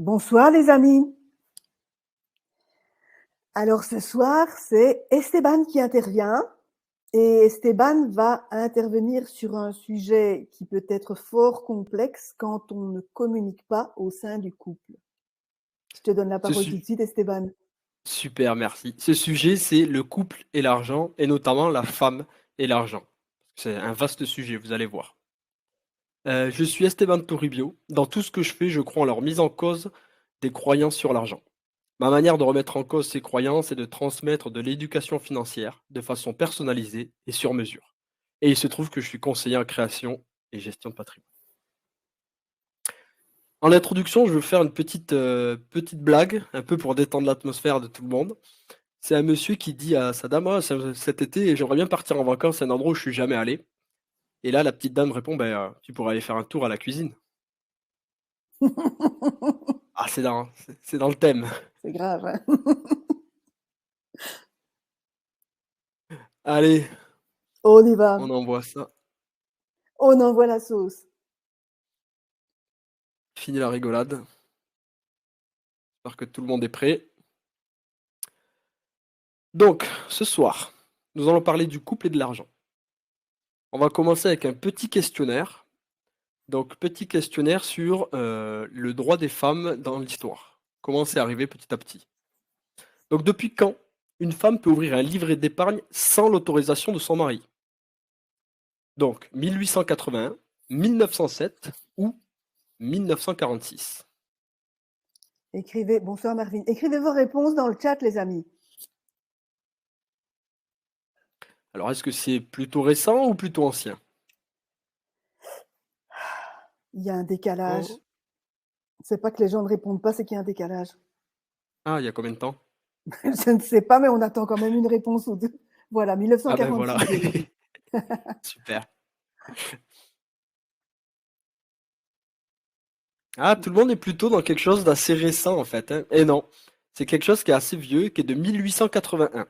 Bonsoir les amis. Alors ce soir, c'est Esteban qui intervient et Esteban va intervenir sur un sujet qui peut être fort complexe quand on ne communique pas au sein du couple. Je te donne la parole tout de suite, Esteban. Super, merci. Ce sujet, c'est le couple et l'argent, et notamment la femme et l'argent. C'est un vaste sujet, vous allez voir. Je suis Esteban Toribio. Dans tout ce que je fais, je crois en leur mise en cause des croyances sur l'argent. Ma manière de remettre en cause ces croyances est de transmettre de l'éducation financière de façon personnalisée et sur mesure. Et il se trouve que je suis conseiller en création et gestion de patrimoine. En introduction, je veux faire une petite blague, un peu pour détendre l'atmosphère de tout le monde. C'est un monsieur qui dit à sa dame: «Ah, cet été, j'aimerais bien partir en vacances à un endroit où je suis jamais allé». Et là, la petite dame répond: «Ben, tu pourrais aller faire un tour à la cuisine». Ah, c'est dans le thème. C'est grave, hein. Allez, On y va. on envoie ça. On envoie la sauce. Fini la rigolade. J'espère que tout le monde est prêt. Donc, ce soir, nous allons parler du couple et de l'argent. On va commencer avec un petit questionnaire. Donc, petit questionnaire sur le droit des femmes dans l'histoire. Comment c'est arrivé petit à petit. Donc, depuis quand une femme peut ouvrir un livret d'épargne sans l'autorisation de son mari? Donc, 1881, 1907 ou 1946. Écrivez, bonsoir Marvin. Écrivez vos réponses dans le chat, les amis. Alors, est-ce que c'est plutôt récent ou plutôt ancien? Il y a un décalage. Oh. C'est pas que les gens ne répondent pas, c'est qu'il y a un décalage. Ah, il y a combien de temps? Je ne sais pas, mais on attend quand même une réponse ou deux. Voilà, Ah ben voilà. 1946, je l'ai dit. Super. Ah, tout le monde est plutôt dans quelque chose d'assez récent en fait, hein. Et non, c'est quelque chose qui est assez vieux, qui est de 1881.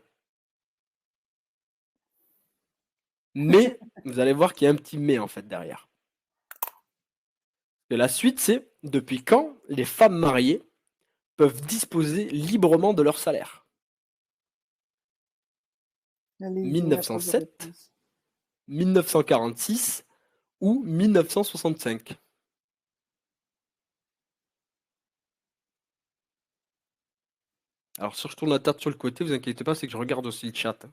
Mais, vous allez voir qu'il y a un petit mais en fait derrière. Et la suite, c'est: depuis quand les femmes mariées peuvent disposer librement de leur salaire? Allez-y, on attend vos 1907, réponses. 1946 ou 1965? Alors, si je tourne la table sur le côté, vous inquiétez pas, c'est que je regarde aussi le chat, hein.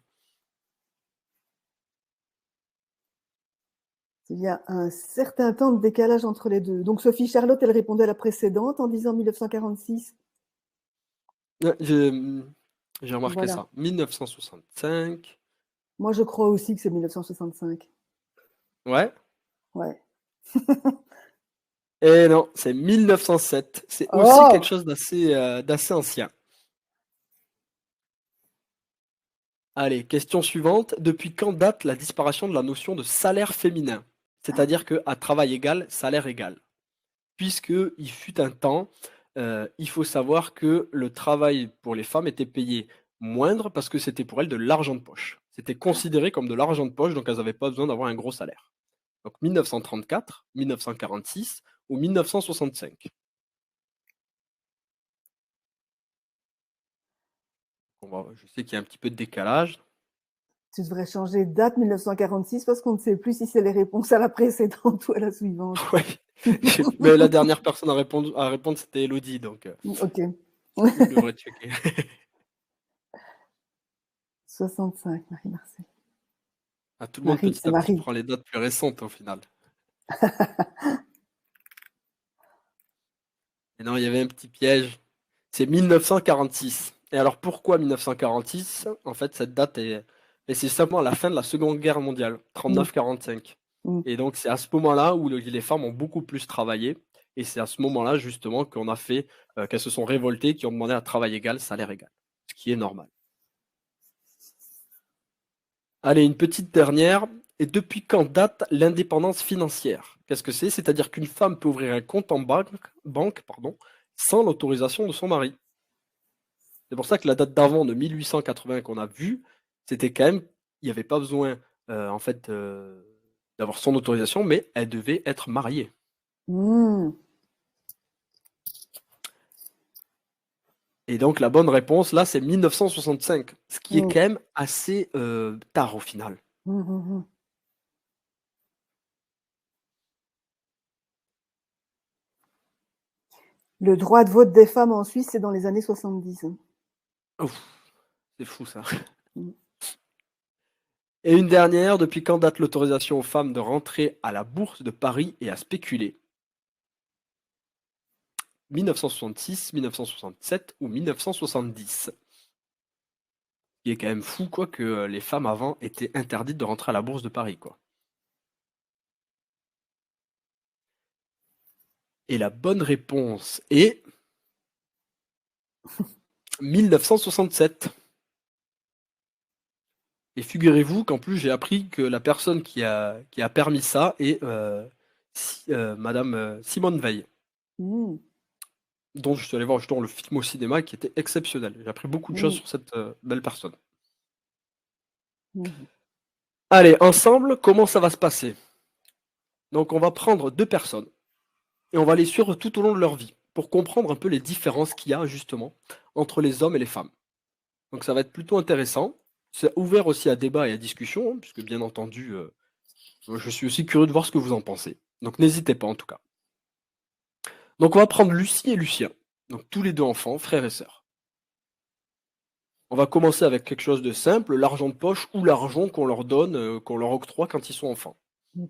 Il y a un certain temps de décalage entre les deux. Donc Sophie Charlotte, elle répondait à la précédente en disant 1946. Ouais, j'ai remarqué Voilà. ça. 1965. Moi, je crois aussi que c'est 1965. Ouais. Ouais. Et non, c'est 1907. C'est aussi quelque Oh! chose d'assez ancien. Allez, question suivante. Depuis quand date la disparition de la notion de salaire féminin? C'est-à-dire qu'à travail égal, salaire égal. Puisque il fut un temps, il faut savoir que le travail pour les femmes était payé moindre parce que c'était pour elles de l'argent de poche. C'était considéré comme de l'argent de poche, donc elles n'avaient pas besoin d'avoir un gros salaire. Donc 1934, 1946 ou 1965. Je sais qu'il y a un petit peu de décalage. Tu devrais changer de date 1946 parce qu'on ne sait plus si c'est les réponses à la précédente ou à la suivante. Ouais, mais la dernière personne à répondre, c'était Elodie, donc Ok. je devrais checker. 65, Marie-Marcel. Ah, tout le monde Marie, petit c'est à petit Marie. prend les dates plus récentes au final. Et non, il y avait un petit piège. C'est 1946. Et alors pourquoi 1946? En fait, cette date est c'est simplement à la fin de la Seconde Guerre mondiale, Mm, 39-45. mm. Et donc c'est à ce moment-là où les femmes ont beaucoup plus travaillé. Et c'est à ce moment-là justement qu'on a fait qu'elles se sont révoltées, qui ont demandé un travail égal, salaire égal, ce qui est normal. Allez, une petite dernière. Et depuis quand date l'indépendance financière? Qu'est-ce que c'est? C'est-à-dire qu'une femme peut ouvrir un compte en banque, pardon, sans l'autorisation de son mari. C'est pour ça que la date d'avant de 1880 qu'on a vue, c'était quand même, il n'y avait pas besoin en fait d'avoir son autorisation, mais elle devait être mariée. Mm. Et donc la bonne réponse, là, c'est 1965, ce qui est Mmh. quand même assez tard au final. Mmh mh mh. Le droit de vote des femmes en Suisse, c'est dans les années 70. Ouf, c'est fou ça. Mmh. Et une dernière, depuis quand date l'autorisation aux femmes de rentrer à la bourse de Paris et à spéculer? 1966, 1967 ou 1970? Il est quand même fou quoi que les femmes avant étaient interdites de rentrer à la bourse de Paris quoi. Et la bonne réponse est 1967. Et figurez-vous qu'en plus j'ai appris que la personne qui a permis ça est madame Simone Veil, Mmh. dont je suis allé voir justement le film au cinéma qui était exceptionnel. J'ai appris beaucoup de choses Mmh. sur cette belle personne. Mmh mh. Allez, ensemble, comment ça va se passer? Donc on va prendre 2 personnes et on va les suivre tout au long de leur vie pour comprendre un peu les différences qu'il y a justement entre les hommes et les femmes. Donc ça va être plutôt intéressant. C'est ouvert aussi à débat et à discussion, hein, puisque bien entendu, moi je suis aussi curieux de voir ce que vous en pensez. Donc n'hésitez pas en tout cas. Donc on va prendre Lucie et Lucien, donc tous les 2 enfants, frères et sœurs. On va commencer avec quelque chose de simple, l'argent de poche ou l'argent qu'on leur donne, qu'on leur octroie quand ils sont enfants. Mmh.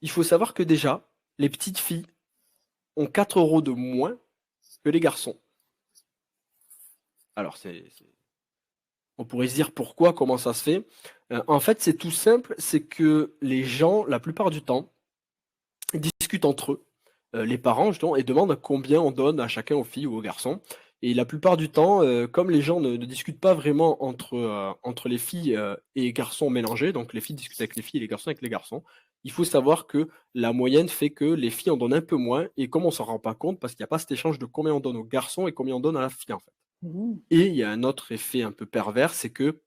Il faut savoir que déjà, les petites filles ont 4 € de moins que les garçons. Alors on pourrait se dire pourquoi, comment ça se fait? En fait, c'est tout simple, c'est que les gens, la plupart du temps, ils discutent entre eux, les parents justement, et demandent combien on donne à chacun, aux filles ou aux garçons. Et la plupart du temps, comme les gens ne discutent pas vraiment entre les filles, et garçons mélangés, donc les filles discutent avec les filles et les garçons avec les garçons. Il faut savoir que la moyenne fait que les filles en donnent un peu moins et comme on s'en rend pas compte, parce qu'il y a pas cet échange de combien on donne aux garçons et combien on donne à la fille, en fait. Mmh. Et il y a un autre effet un peu pervers, c'est que,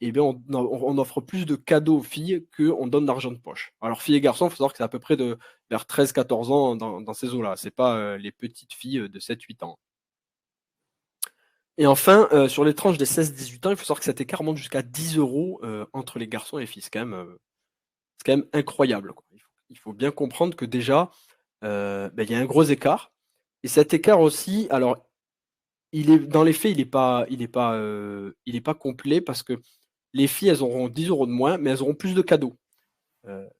et bien, on offre plus de cadeaux aux filles qu'on donne d'argent de poche. Alors filles et garçons, il faut savoir que c'est à peu près de vers 13-14 ans dans ces eaux-là. C'est pas, les petites filles, de 7-8 ans. Et enfin, sur les tranches des 16-18 ans, il faut savoir que cet écart monte jusqu'à 10 €, entre les garçons et les filles. C'est quand même incroyable, quoi. Il faut bien comprendre que déjà, il y a un gros écart et cet écart aussi, alors il est dans les faits, il est pas complet parce que les filles, elles auront 10 € de moins, mais elles auront plus de cadeaux.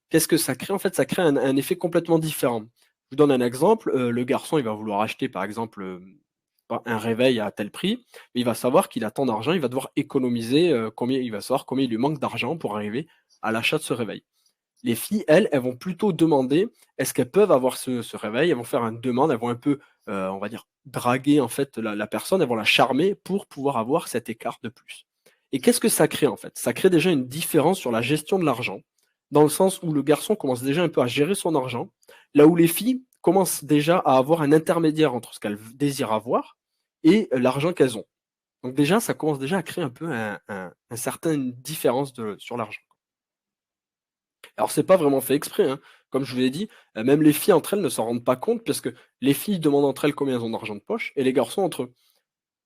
Qu'est-ce que ça crée? En fait, ça crée un effet complètement différent. Je vous donne un exemple, le garçon, il va vouloir acheter, par exemple, pas un réveil à tel prix, mais il va savoir qu'il a tant d'argent, il va devoir économiser, combien il va savoir combien il lui manque d'argent pour arriver à l'achat de ce réveil. Les filles, elles vont plutôt demander est-ce qu'elles peuvent avoir ce réveil? Elles vont faire une demande, elles vont un peu, on va dire, draguer en fait la personne, elles vont la charmer pour pouvoir avoir cet écart de plus. Et qu'est-ce que ça crée en fait? Ça crée déjà une différence sur la gestion de l'argent, dans le sens où le garçon commence déjà un peu à gérer son argent, là où les filles commencent déjà à avoir un intermédiaire entre ce qu'elles désirent avoir et l'argent qu'elles ont. Donc déjà, ça commence déjà à créer un peu un certaine différence sur l'argent. Alors c'est pas vraiment fait exprès, hein. Comme je vous l'ai dit, même les filles entre elles ne s'en rendent pas compte parce que les filles demandent entre elles combien elles ont d'argent de poche et les garçons entre eux.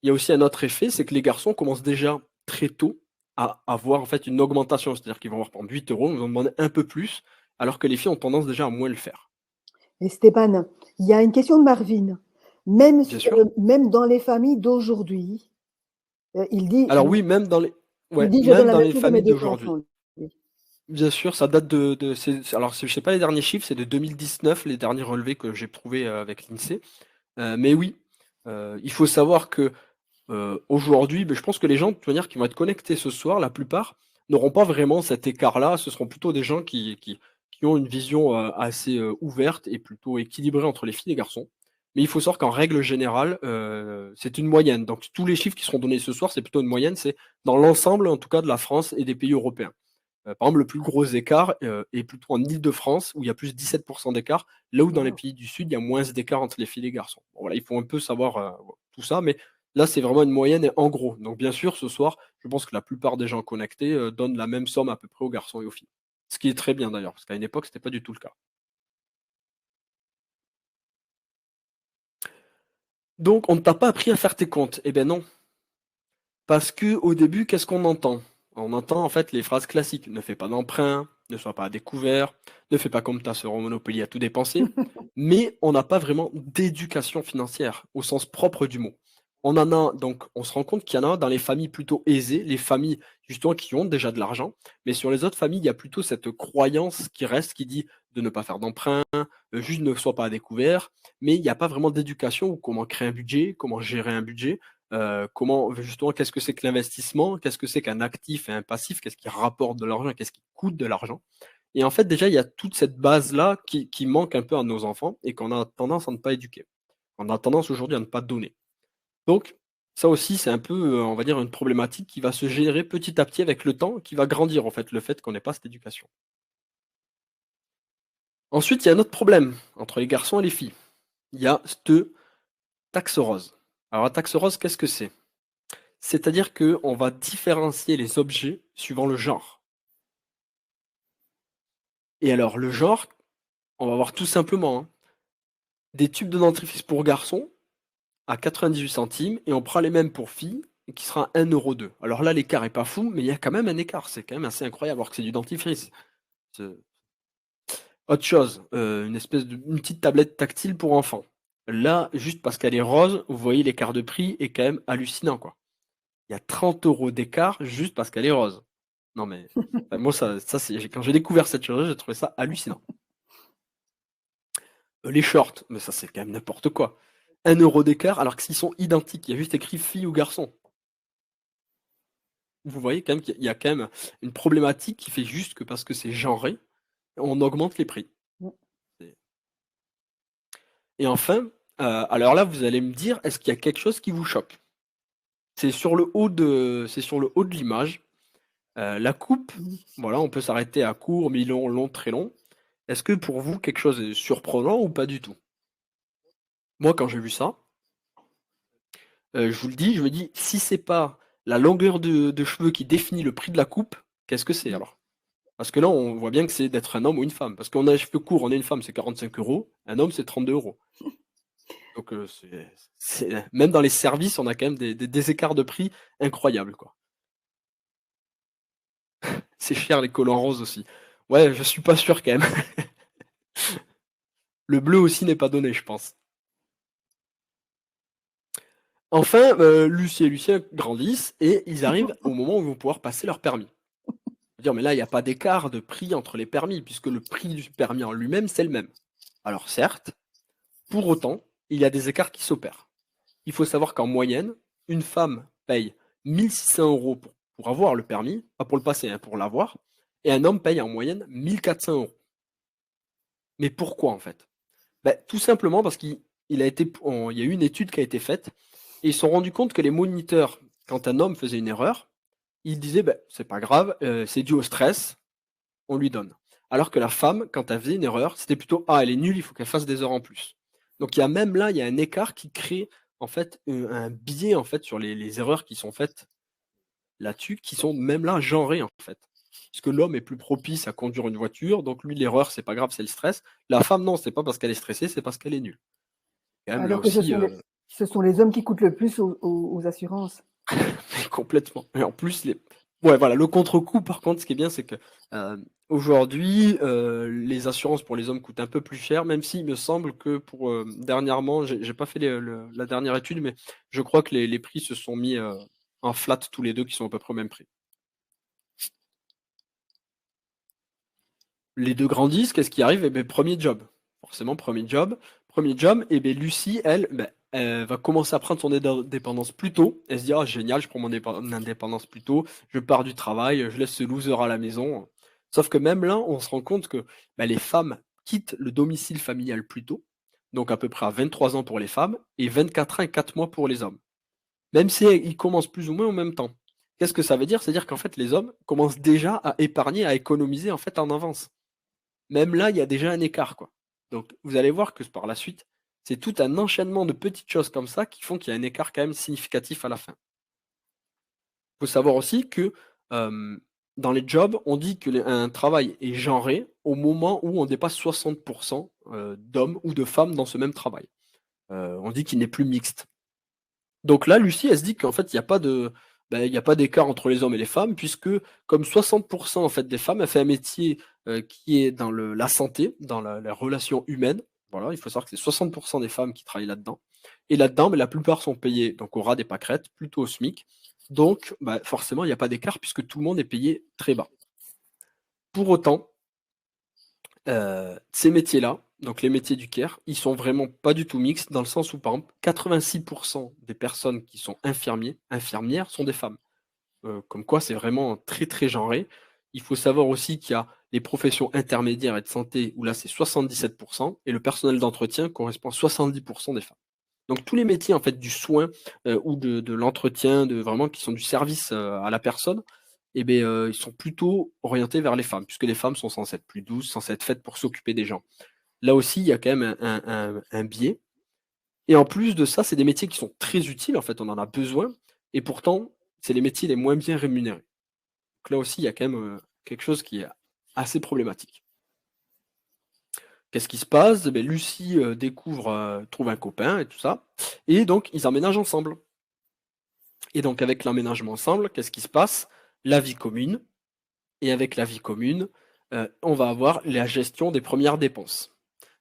Il y a aussi un autre effet, c'est que les garçons commencent déjà très tôt à avoir en fait une augmentation. C'est-à-dire qu'ils vont avoir par exemple 8 €, ils vont demander un peu plus, alors que les filles ont tendance déjà à moins le faire. Et Stéphane, il y a une question de Marvin. Même Bien s sûr. même dans les familles d'aujourd'hui, il dit: «Je Alors oui, même dans les il ouais, dit: "Je donne même la dans même les chose à mes familles 2 d'aujourd'hui. enfants"», lui. Bien sûr, ça date de alors je sais pas les derniers chiffres, c'est de 2019, les derniers relevés que j'ai trouvés, avec l'INSEE. Mais oui, il faut savoir que aujourd'hui, beh, je pense que les gens de toute manière qui vont être connectés ce soir, la plupart, n'auront pas vraiment cet écart-là. Ce seront plutôt des gens qui ont une vision, assez, ouverte et plutôt équilibrée entre les filles et les garçons. Mais il faut savoir qu'en règle générale, c'est une moyenne. Donc tous les chiffres qui seront donnés ce soir, c'est plutôt une moyenne, c'est dans l'ensemble en tout cas de la France et des pays européens. Par exemple, le plus gros écart, est plutôt en Île-de-France où il y a plus 17 d'écart, là où dans les Waouh! pays du sud, il y a moins d'écart entre les filles et les garçons. Bon voilà, il faut un peu savoir, tout ça, mais là, c'est vraiment une moyenne et en gros. Donc bien sûr, ce soir, je pense que la plupart des gens connectés, donnent la même somme à peu près aux garçons et aux filles. Ce qui est très bien d'ailleurs, parce qu'à une époque, c'était pas du tout le cas. Donc, on ne t'a pas appris à faire tes comptes. Eh bien non, parce que au début, qu'est-ce qu'on entend? On entend en fait les phrases classiques. Ne fais pas d'emprunt, ne sois pas à découvert, ne fais pas comme ta sœur au Monopoly à tout dépenser. Mais on n'a pas vraiment d'éducation financière au sens propre du mot. On en a, donc on se rend compte qu'il y en a dans les familles plutôt aisées, les familles justement qui ont déjà de l'argent, mais sur les autres familles, il y a plutôt cette croyance qui reste, qui dit de ne pas faire d'emprunt, juste ne sois pas à découvert, mais il n'y a pas vraiment d'éducation ou comment créer un budget, comment gérer un budget. Comment justement, qu'est-ce que c'est que l'investissement? Qu'est-ce que c'est qu'un actif et un passif? Qu'est-ce qui rapporte de l'argent? Qu'est-ce qui coûte de l'argent? Et en fait, déjà, il y a toute cette base-là qui manque un peu à nos enfants et qu'on a tendance à ne pas éduquer. On a tendance aujourd'hui à ne pas donner. Donc, ça aussi, c'est un peu, on va dire, une problématique qui va se générer petit à petit avec le temps, qui va grandir en fait, le fait qu'on n'ait pas cette éducation. Ensuite, il y a un autre problème entre les garçons et les filles. Il y a cette taxe rose. Alors, la taxe rose, qu'est-ce que c'est? C'est-à-dire qu'on va différencier les objets suivant le genre. Et alors, le genre, on va voir tout simplement des tubes de dentifrice pour garçons à 98 centimes et on prend les mêmes pour filles et qui sera 1,2 €. Alors là, l'écart est pas fou, mais il y a quand même un écart. C'est quand même assez incroyable alors que c'est du dentifrice. C'est- Autre chose, une petite tablette tactile pour enfants. Là, juste parce qu'elle est rose, vous voyez l'écart de prix est quand même hallucinant, quoi. Il y a 30 € d'écart juste parce qu'elle est rose. Non mais, enfin, moi ça c'est quand j'ai découvert cette chose, j'ai trouvé ça hallucinant. Les shorts, mais ça c'est quand même n'importe quoi. 1 € d'écart alors que s'ils sont identiques, il y a juste écrit fille ou garçon. Vous voyez quand même qu'il y a quand même une problématique qui fait juste que parce que c'est genré, on augmente les prix. Mmh. C'est et enfin, alors là, vous allez me dire, est-ce qu'il y a quelque chose qui vous choque? C'est sur le haut de l'image, la coupe, Mmh. voilà, on peut s'arrêter à court, mi-long, long, très long. Est-ce que pour vous, quelque chose est surprenant ou pas du tout? Moi, quand j'ai vu ça, je vous le dis, je me dis: «Si c'est pas la longueur de cheveux qui définit le prix de la coupe, qu'est-ce que c'est Mmh. alors?» Parce que là, on voit bien que c'est d'être un homme ou une femme. Parce qu'on a les cheveux courts, on est une femme, c'est 45 €, un homme, c'est 32 €. Donc c'est même dans les services, on a quand même des écarts de prix incroyables, quoi. C'est cher les collants roses aussi. Ouais, je suis pas sûr quand même. Le bleu aussi n'est pas donné, je pense. Enfin, Lucie et Lucien grandissent et ils arrivent au moment où ils vont pouvoir passer leur permis. Dire: «Mais là, il y a pas d'écart de prix entre les permis puisque le prix du permis en lui-même, c'est le même». Alors certes, pour autant, il y a des écarts qui s'opèrent. Il faut savoir qu'en moyenne, une femme paye 1 600 € pour avoir le permis, pas pour le passer, hein, pour l'avoir, et un homme paye en moyenne 1 400 €. Mais pourquoi en fait? Bah, tout simplement parce qu'il y a eu une étude qui a été faite et ils se sont rendus compte que les moniteurs, quand un homme faisait une erreur, ils disaient: «Bah, c'est pas grave, c'est dû au stress, on lui donne». Alors que la femme, quand elle faisait une erreur, c'était plutôt: «Ah, elle est nulle, il faut qu'elle fasse des heures en plus». Donc il y a même là, il y a un écart qui crée en fait, un biais en fait sur les erreurs qui sont faites là-dessus, qui sont même là genrées en fait. Puisque l'homme est plus propice à conduire une voiture, donc lui l'erreur c'est pas grave, c'est le stress. La femme non, c'est pas parce qu'elle est stressée, c'est parce qu'elle est nulle. Quand même là Alors que aussi, ce sont les hommes qui coûtent le plus aux assurances. mais complètement. Et en plus, ouais, voilà, le contre-coup, par contre, ce qui est bien, c'est que aujourd'hui, les assurances pour les hommes coûtent un peu plus cher, même s'il me semble que pour dernièrement, j'ai pas fait la dernière étude, mais je crois que les prix se sont mis en flat tous les deux, qui sont à peu près au même prix. Les deux grandissent, qu'est-ce qui arrive? Eh ben, premier job. Forcément, premier job. Premier job, et ben Lucie, elle, ben, elle va commencer à prendre son indépendance plus tôt. Elle se dit: «Ah génial, je prends mon indépendance plus tôt, je pars du travail, je laisse ce loser à la maison». Sauf que même là, on se rend compte que, bah, les femmes quittent le domicile familial plus tôt, donc à peu près à 23 ans pour les femmes et 24 ans et 4 mois pour les hommes. Même si ils commencent plus ou moins en même temps. Qu'est-ce que ça veut dire? C'est-à-dire qu'en fait, les hommes commencent déjà à épargner, à économiser en fait en avance. Même là, il y a déjà un écart, quoi. Donc vous allez voir que par la suite, c'est tout un enchaînement de petites choses comme ça qui font qu'il y a un écart quand même significatif à la fin. Il faut savoir aussi que, hem, dans les jobs, on dit que un travail est genré au moment où on dépasse 60 d'hommes ou de femmes dans ce même travail. On dit qu'il n'est plus mixte. Donc là, Lucie, elle se dit qu'en fait, il y a pas d'écart entre les hommes et les femmes, puisque comme 60% en fait des femmes, elle fait un métier qui est dans la santé, dans la relation humaine. Voilà, il faut savoir que c'est 60% des femmes qui travaillent là-dedans. Et là-dedans, mais la plupart sont payées donc au ras des pâquerettes, plutôt au SMIC. Donc, forcément, il n'y a pas d'écart puisque tout le monde est payé très bas. Pour autant, ces métiers-là, donc les métiers du care, ils sont vraiment pas du tout mixtes dans le sens où, par exemple, 86% des personnes qui sont infirmières sont des femmes. Comme quoi c'est vraiment très, très genré. Il faut savoir aussi qu'il y a les professions intermédiaires et de santé où là c'est 77% et le personnel d'entretien correspond à 70% des femmes. Donc tous les métiers en fait du soin, ou de l'entretien, de vraiment qui sont du service, à la personne, et beh, ils sont plutôt orientés vers les femmes, puisque les femmes sont censées être plus douces, censées être faites pour s'occuper des gens. Là aussi, il y a quand même un biais et en plus de ça, c'est des métiers qui sont très utiles, en fait, on en a besoin et pourtant, c'est les métiers les moins bien rémunérés. Donc là aussi, il y a quand même, quelque chose qui est assez problématique. Qu'est-ce qui se passe? Beh, Lucie, trouve un copain et tout ça et donc ils emménagent ensemble. Et donc avec l'emménagement ensemble, qu'est-ce qui se passe? La vie commune et avec la vie commune, on va avoir la gestion des premières dépenses.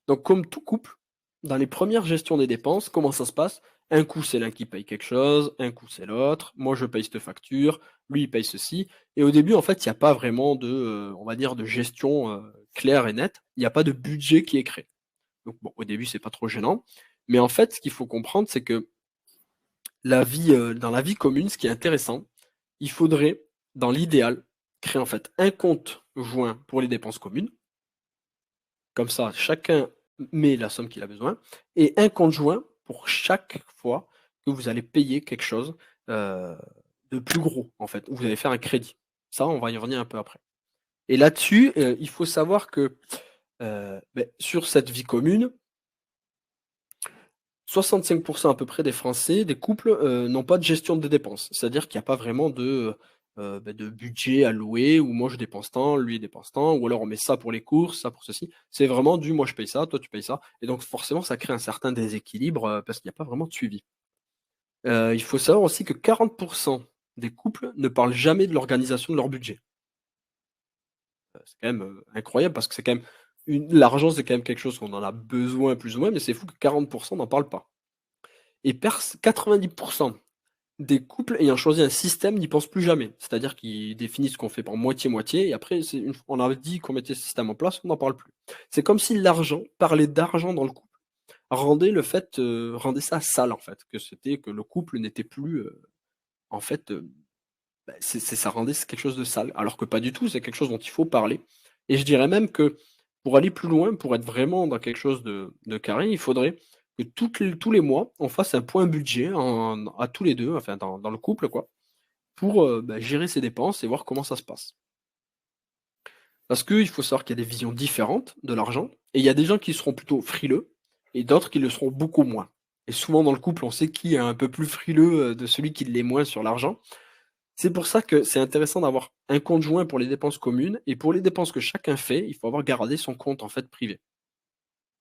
Donc comme tout couple, dans les premières gestions des dépenses, comment ça se passe? Un coup, c'est l'un qui paye quelque chose, un coup, c'est l'autre. Moi, je paye cette facture, lui, il paye ceci et au début, en fait, il y a pas vraiment de, on va dire de gestion, claire et nette. Il y a pas de budget qui est créé. Donc bon, au début, c'est pas trop gênant, mais en fait, ce qu'il faut comprendre, c'est que dans la vie commune, ce qui est intéressant, il faudrait, dans l'idéal, créer en fait un compte joint pour les dépenses communes. Comme ça, chacun met la somme qu'il a besoin et un compte joint pour chaque fois que vous allez payer quelque chose, heu, de plus gros, en fait, où vous allez faire un crédit. Ça, on va y revenir un peu après et là-dessus, il faut savoir que, sur cette vie commune, 65 à peu près des Français, des couples, n'ont pas de gestion des dépenses. C'est-à-dire qu'il y a pas vraiment de budget alloué où moi je dépense tant, lui il dépense tant, ou alors on met ça pour les courses, ça pour ceci. C'est vraiment du moi je paye ça, toi tu payes ça et donc forcément ça crée un certain déséquilibre, parce qu'il y a pas vraiment de suivi. Il faut savoir aussi que 40 des couples ne parlent jamais de l'organisation de leur budget. C'est quand même, incroyable parce que c'est quand même l'argent c'est quand même quelque chose qu'on en a besoin plus ou moins, mais c'est fou que 40 n'en parlent pas. Et 90 des couples ayant choisi un système n'y pensent plus jamais. C'est-à-dire qu'ils définissent ce qu'on fait par moitié-moitié et après c'est une f on a dit qu'on mettait ce système en place, on n'en parle plus. C'est comme si l'argent, parler d'argent dans le couple, rendait ça sale en fait, que le couple n'était plus, en fait, ça rendait quelque chose de sale. Alors que pas du tout, c'est quelque chose dont il faut parler et je dirais même que pour aller plus loin, pour être vraiment dans quelque chose de carré, il faudrait que tous les mois, on fasse un point budget à tous les 2, enfin dans le couple quoi, pour, gérer ses dépenses et voir comment ça se passe. Parce qu'il faut savoir qu'il y a des visions différentes de l'argent et il y a des gens qui seront plutôt frileux et d'autres qui le seront beaucoup moins. Et souvent dans le couple, on sait qui est un peu plus frileux, de celui qui l'est moins sur l'argent. C'est pour ça que c'est intéressant d'avoir un compte joint pour les dépenses communes et pour les dépenses que chacun fait, il faut avoir gardé son compte en fait privé.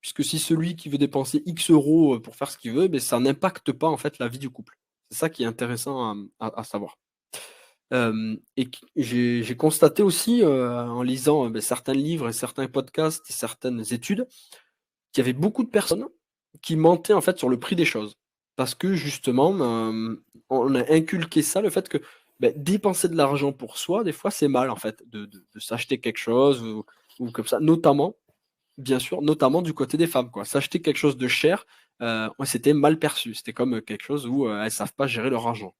Puisque si celui qui veut dépenser X euros, pour faire ce qu'il veut, beh, ça n'impacte pas en fait la vie du couple. C'est ça qui est intéressant à savoir. Et q j'ai constaté aussi, en lisant, certains livres et certains podcasts et certaines études, qu'il y avait beaucoup de personnes qui mentaient en fait sur le prix des choses. Parce que justement, on a inculqué ça, le fait que, dépenser de l'argent pour soi, des fois, c'est mal en fait de s'acheter quelque chose ou comme ça. Notamment, bien sûr, notamment du côté des femmes, quoi. S'acheter quelque chose de cher, ouais, c'était mal perçu. C'était comme, quelque chose où, elles savent pas gérer leur argent.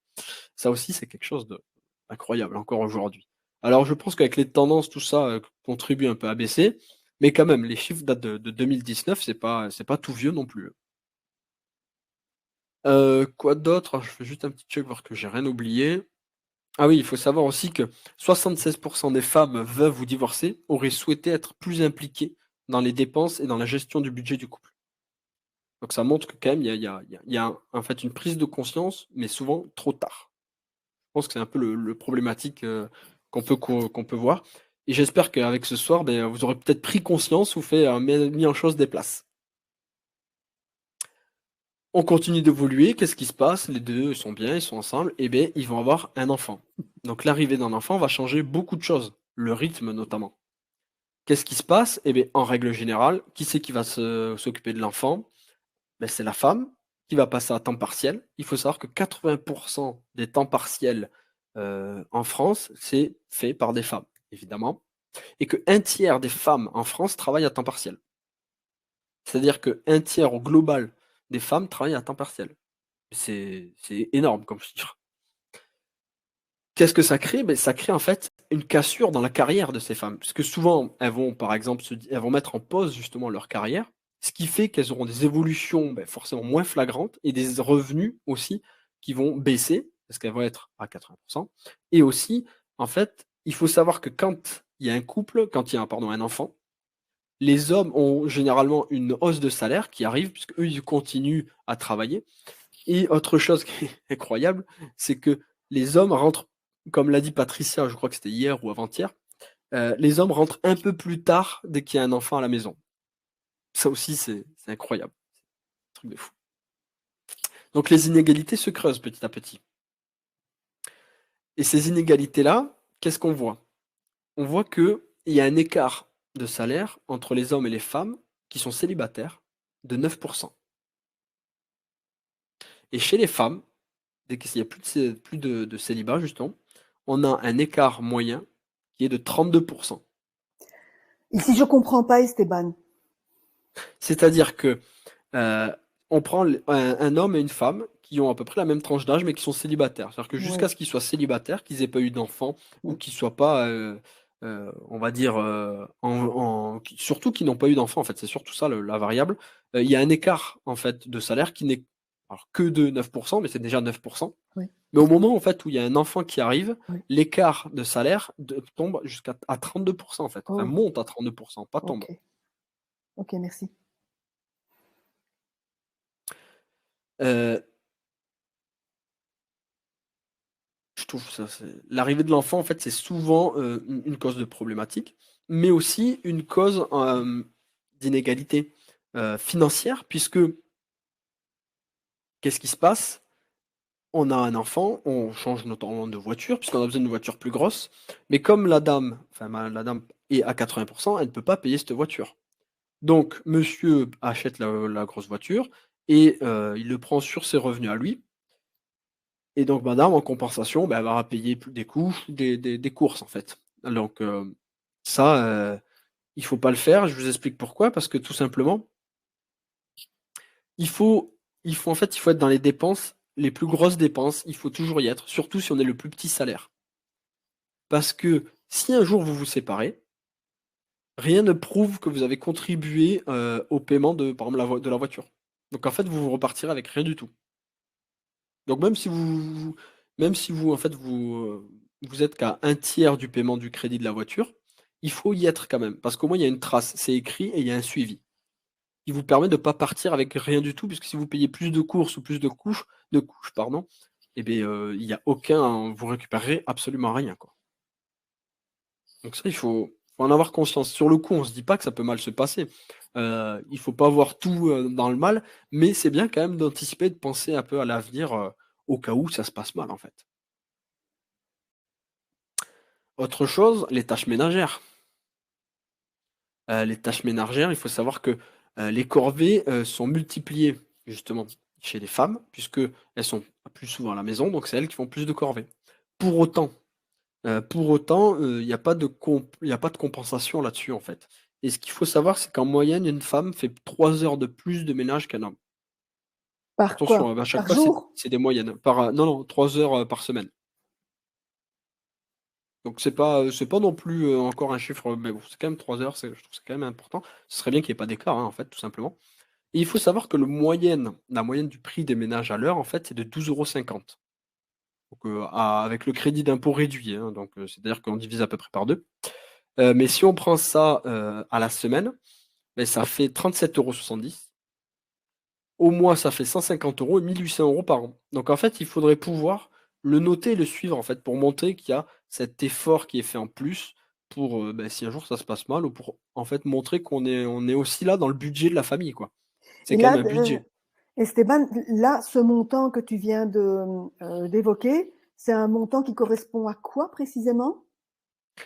Ça aussi, c'est quelque chose d'incroyable encore aujourd'hui. Alors je pense qu'avec les tendances, tout ça, contribue un peu à baisser, mais quand même, les chiffres datent de 2019, c'est pas tout vieux non plus. Quoi d'autre? Je fais juste un petit check voir que j'ai rien oublié. Ah oui, il faut savoir aussi que 76 des femmes veuves ou divorcées auraient souhaité être plus impliquées dans les dépenses et dans la gestion du budget du couple. Donc ça montre que quand même il y a en fait une prise de conscience, mais souvent trop tard. Je pense que c'est un peu le problématique, qu'on peut voir et j'espère qu'avec ce soir, vous aurez peut-être pris conscience ou fait, mis en chose des places. On continue d'évoluer, qu'est-ce qui se passe? Les 2 sont bien, ils sont ensemble et beh, ils vont avoir un enfant. Donc l'arrivée d'un enfant va changer beaucoup de choses, le rythme notamment. Qu'est-ce qui se passe? Eh beh, en règle générale, qui c'est qui va s'occuper de l'enfant? Beh, c'est la femme qui va passer à temps partiel. Il faut savoir que 80 des temps partiels, en France, c'est fait par des femmes, évidemment, et qu'un tiers des femmes en France travaillent à temps partiel. C'est-à-dire qu'un tiers au global des femmes travaillent à temps partiel. C'est énorme comme chiffre. Qu'est-ce que ça crée? Beh, ça crée en fait une cassure dans la carrière de ces femmes. Parce que souvent, elles vont par exemple elles vont mettre en pause justement leur carrière, ce qui fait qu'elles auront des évolutions, beh, forcément moins flagrantes et des revenus aussi qui vont baisser, parce qu'elles vont être à 80. Et aussi, en fait, il faut savoir que quand il y a un couple, quand il y a pardon, un enfant, les hommes ont généralement une hausse de salaire qui arrive puisqu'eux, ils continuent à travailler. Et autre chose qui est incroyable, c'est que les hommes rentrent, comme l'a dit Patricia, je crois que c'était hier ou avant-hier, les hommes rentrent un peu plus tard dès qu'il y a un enfant à la maison. Ça aussi, c'est incroyable, truc de fou. Donc les inégalités se creusent petit à petit. Et ces inégalités-là, qu'est-ce qu'on voit? On voit qu'il y a un écart de salaire entre les hommes et les femmes qui sont célibataires de 9. Et chez les femmes, dès qu'il y a plus de célibat justement, on a un écart moyen qui est de 32. Ici, je comprends pas, Esteban. C'est-à-dire que, heu, on prend un homme et une femme qui ont à peu près la même tranche d'âge, mais qui sont célibataires. C'est-à-dire que Oui, jusqu'à ce qu'ils soient célibataires, qu'ils aient pas eu d'enfants ou oui. qu'ils soient pas, on va dire, surtout qu'ils n'ont pas eu d'enfants en fait, c'est surtout ça la variable. Il y a un écart en fait de salaire qui n'est alors que de 9, mais c'est déjà 9. Oui, Mais au moment, en fait, où il y a un enfant qui arrive, oui. l'écart de salaire tombe jusqu'à à 32 en fait. Enfin, Oh, monte à 32, pas tombe. OK. OK, merci. Heu, je trouve ça c'est l'arrivée de l'enfant, en fait, c'est souvent, une cause de problématique, mais aussi une cause, d'inégalité, financière puisque qu'est-ce qui se passe? On a un enfant, on change notamment de voiture puisqu'on a besoin d'une voiture plus grosse, mais comme la dame, enfin la dame est à 80, elle ne peut pas payer cette voiture. Donc monsieur achète la grosse voiture et il le prend sur ses revenus à lui et donc madame en compensation, bah, elle va payer des coûts, des courses en fait. Donc ça, il faut pas le faire. Je vous explique pourquoi, parce que tout simplement, il faut en fait, il faut être dans les dépenses, les plus grosses dépenses, il faut toujours y être, surtout si on est le plus petit salaire. Parce que si un jour vous vous séparez, rien ne prouve que vous avez contribué, au paiement de par exemple de la voiture. Donc en fait, vous repartirez avec rien du tout. Donc même si vous, en fait, vous êtes qu'à un tiers du paiement du crédit de la voiture, il faut y être quand même, parce qu'au moins il y a une trace, c'est écrit et il y a un suivi. Qui vous permet de ne pas partir avec rien du tout, puisque si vous payez plus de courses ou plus de couches pardon, et beh, il y a aucun vous récupérerez absolument rien, quoi. Donc ça, il faut en avoir conscience. Sur le coup, on se dit pas que ça peut mal se passer. Il faut pas voir tout, dans le mal, mais c'est bien quand même d'anticiper, de penser un peu à l'avenir, au cas où ça se passe mal, en fait. Autre chose, les tâches ménagères. Les tâches ménagères, il faut savoir que, les corvées, sont multipliées justement chez les femmes, puisque elles sont plus souvent à la maison, donc c'est elles qui font plus de corvées. Pour autant, il y a pas de compensation là-dessus, en fait. Et ce qu'il faut savoir, c'est qu'en moyenne, une femme fait 3 heures de plus de ménage qu'un homme. Par Attention, quoi? à chaque Par fois, c'est jour? c'est des moyennes. Non, non, 3 heures, par semaine. Donc c'est pas non plus, encore un chiffre, mais bon, c'est quand même 3 heures, je trouve que c'est quand même important. Ce serait bien qu'il y ait pas d'écart, hein, en fait, tout simplement. Et il faut savoir que la moyenne du prix des ménages à l'heure, en fait, c'est de 12,50 €. Donc, avec le crédit d'impôt réduit, hein, donc, c'est-à-dire qu'on divise à peu près par 2. Mais si on prend ça, à la semaine, beh, ça fait 37,70 €. Au mois, ça fait 150 € et 1 800 € par an. Donc en fait, il faudrait pouvoir le noter et le suivre, en fait, pour montrer qu'il y a cet effort qui est fait en plus pour, bah, si un jour ça se passe mal ou pour, en fait, montrer qu'on est aussi là dans le budget de la famille, quoi. C'est Et quand même là, un budget. Esteban, là, ce montant que tu viens d'évoquer, c'est un montant qui correspond à quoi précisément?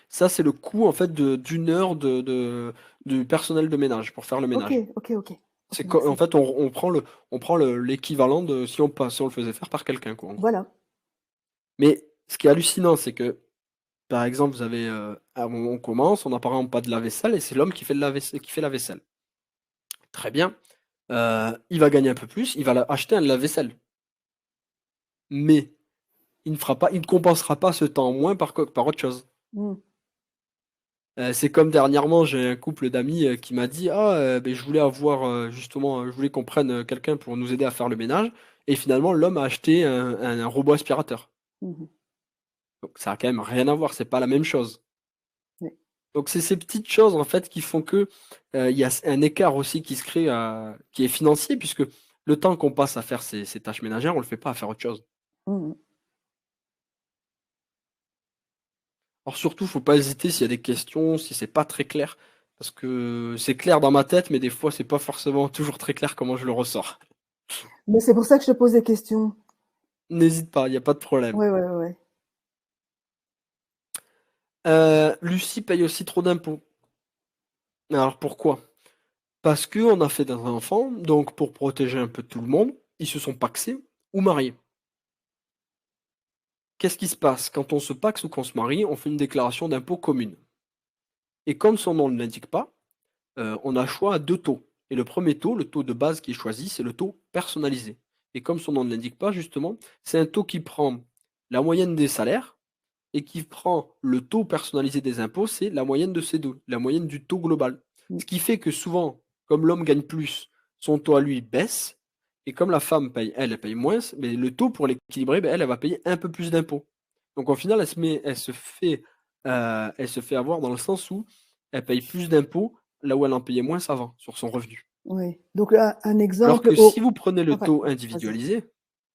Ça, c'est le coût en fait d'une heure du personnel de ménage pour faire le Ok, ménage. ok, ok. Ok, C'est en merci. fait, on prend l'équivalent de si on le faisait faire par quelqu'un, quoi, en gros. Voilà. Mais ce qui est hallucinant, c'est que, par exemple, on commence, on n'a par exemple pas de lave-vaisselle et c'est l'homme qui fait la vaisselle. Très bien, il va gagner un peu plus, il va acheter un lave-vaisselle. Mais il ne compensera pas ce temps en moins par autre chose. Mm. C'est comme dernièrement, j'ai un couple d'amis, qui m'a dit: «Ah, beh, je voulais avoir, justement, je voulais qu'on prenne, quelqu'un pour nous aider à faire le ménage» et finalement l'homme a acheté un robot aspirateur. Mhm. Donc ça a quand même rien à voir, c'est pas la même chose. Oui. Donc c'est ces petites choses, en fait, qui font que, il y a un écart aussi qui se crée, qui est financier puisque le temps qu'on passe à faire ces tâches ménagères, on le fait pas à faire autre chose. Mhm. Alors surtout, faut pas hésiter s'il y a des questions, si c'est pas très clair, parce que c'est clair dans ma tête, mais des fois c'est pas forcément toujours très clair comment je le ressors. Mais c'est pour ça que je te pose des questions. N'hésite pas, il y a pas de problème. Ouais, ouais, ouais, ouais. Lucie paye aussi trop d'impôts. Alors pourquoi? Parce qu'on a fait des enfants, donc pour protéger un peu tout le monde, ils se sont pacsés ou mariés. Qu'est-ce qui se passe? Quand on se paxe ou qu'on se marie, on fait une déclaration d'impôt commune. Et comme son nom ne l'indique pas, on a choix à 2 taux. Et le premier taux, le taux de base qui est choisi, c'est le taux personnalisé. Et comme son nom ne l'indique pas, justement, c'est un taux qui prend la moyenne des salaires et qui prend le taux personnalisé des impôts, c'est la moyenne de ces 2, la moyenne du taux global. Mm. Ce qui fait que souvent, comme l'homme gagne plus, son taux à lui baisse, et comme la femme paye, elle paye moins, mais le taux pour l'équilibrer, ben, elle va payer un peu plus d'impôts. Donc au final, elle se fait avoir dans le sens où elle paye plus d'impôts là où elle en payait moins avant, sur son revenu. Oui. Donc, un Alors exemple que si au... vous prenez Ah, le taux vas-y, individualisé,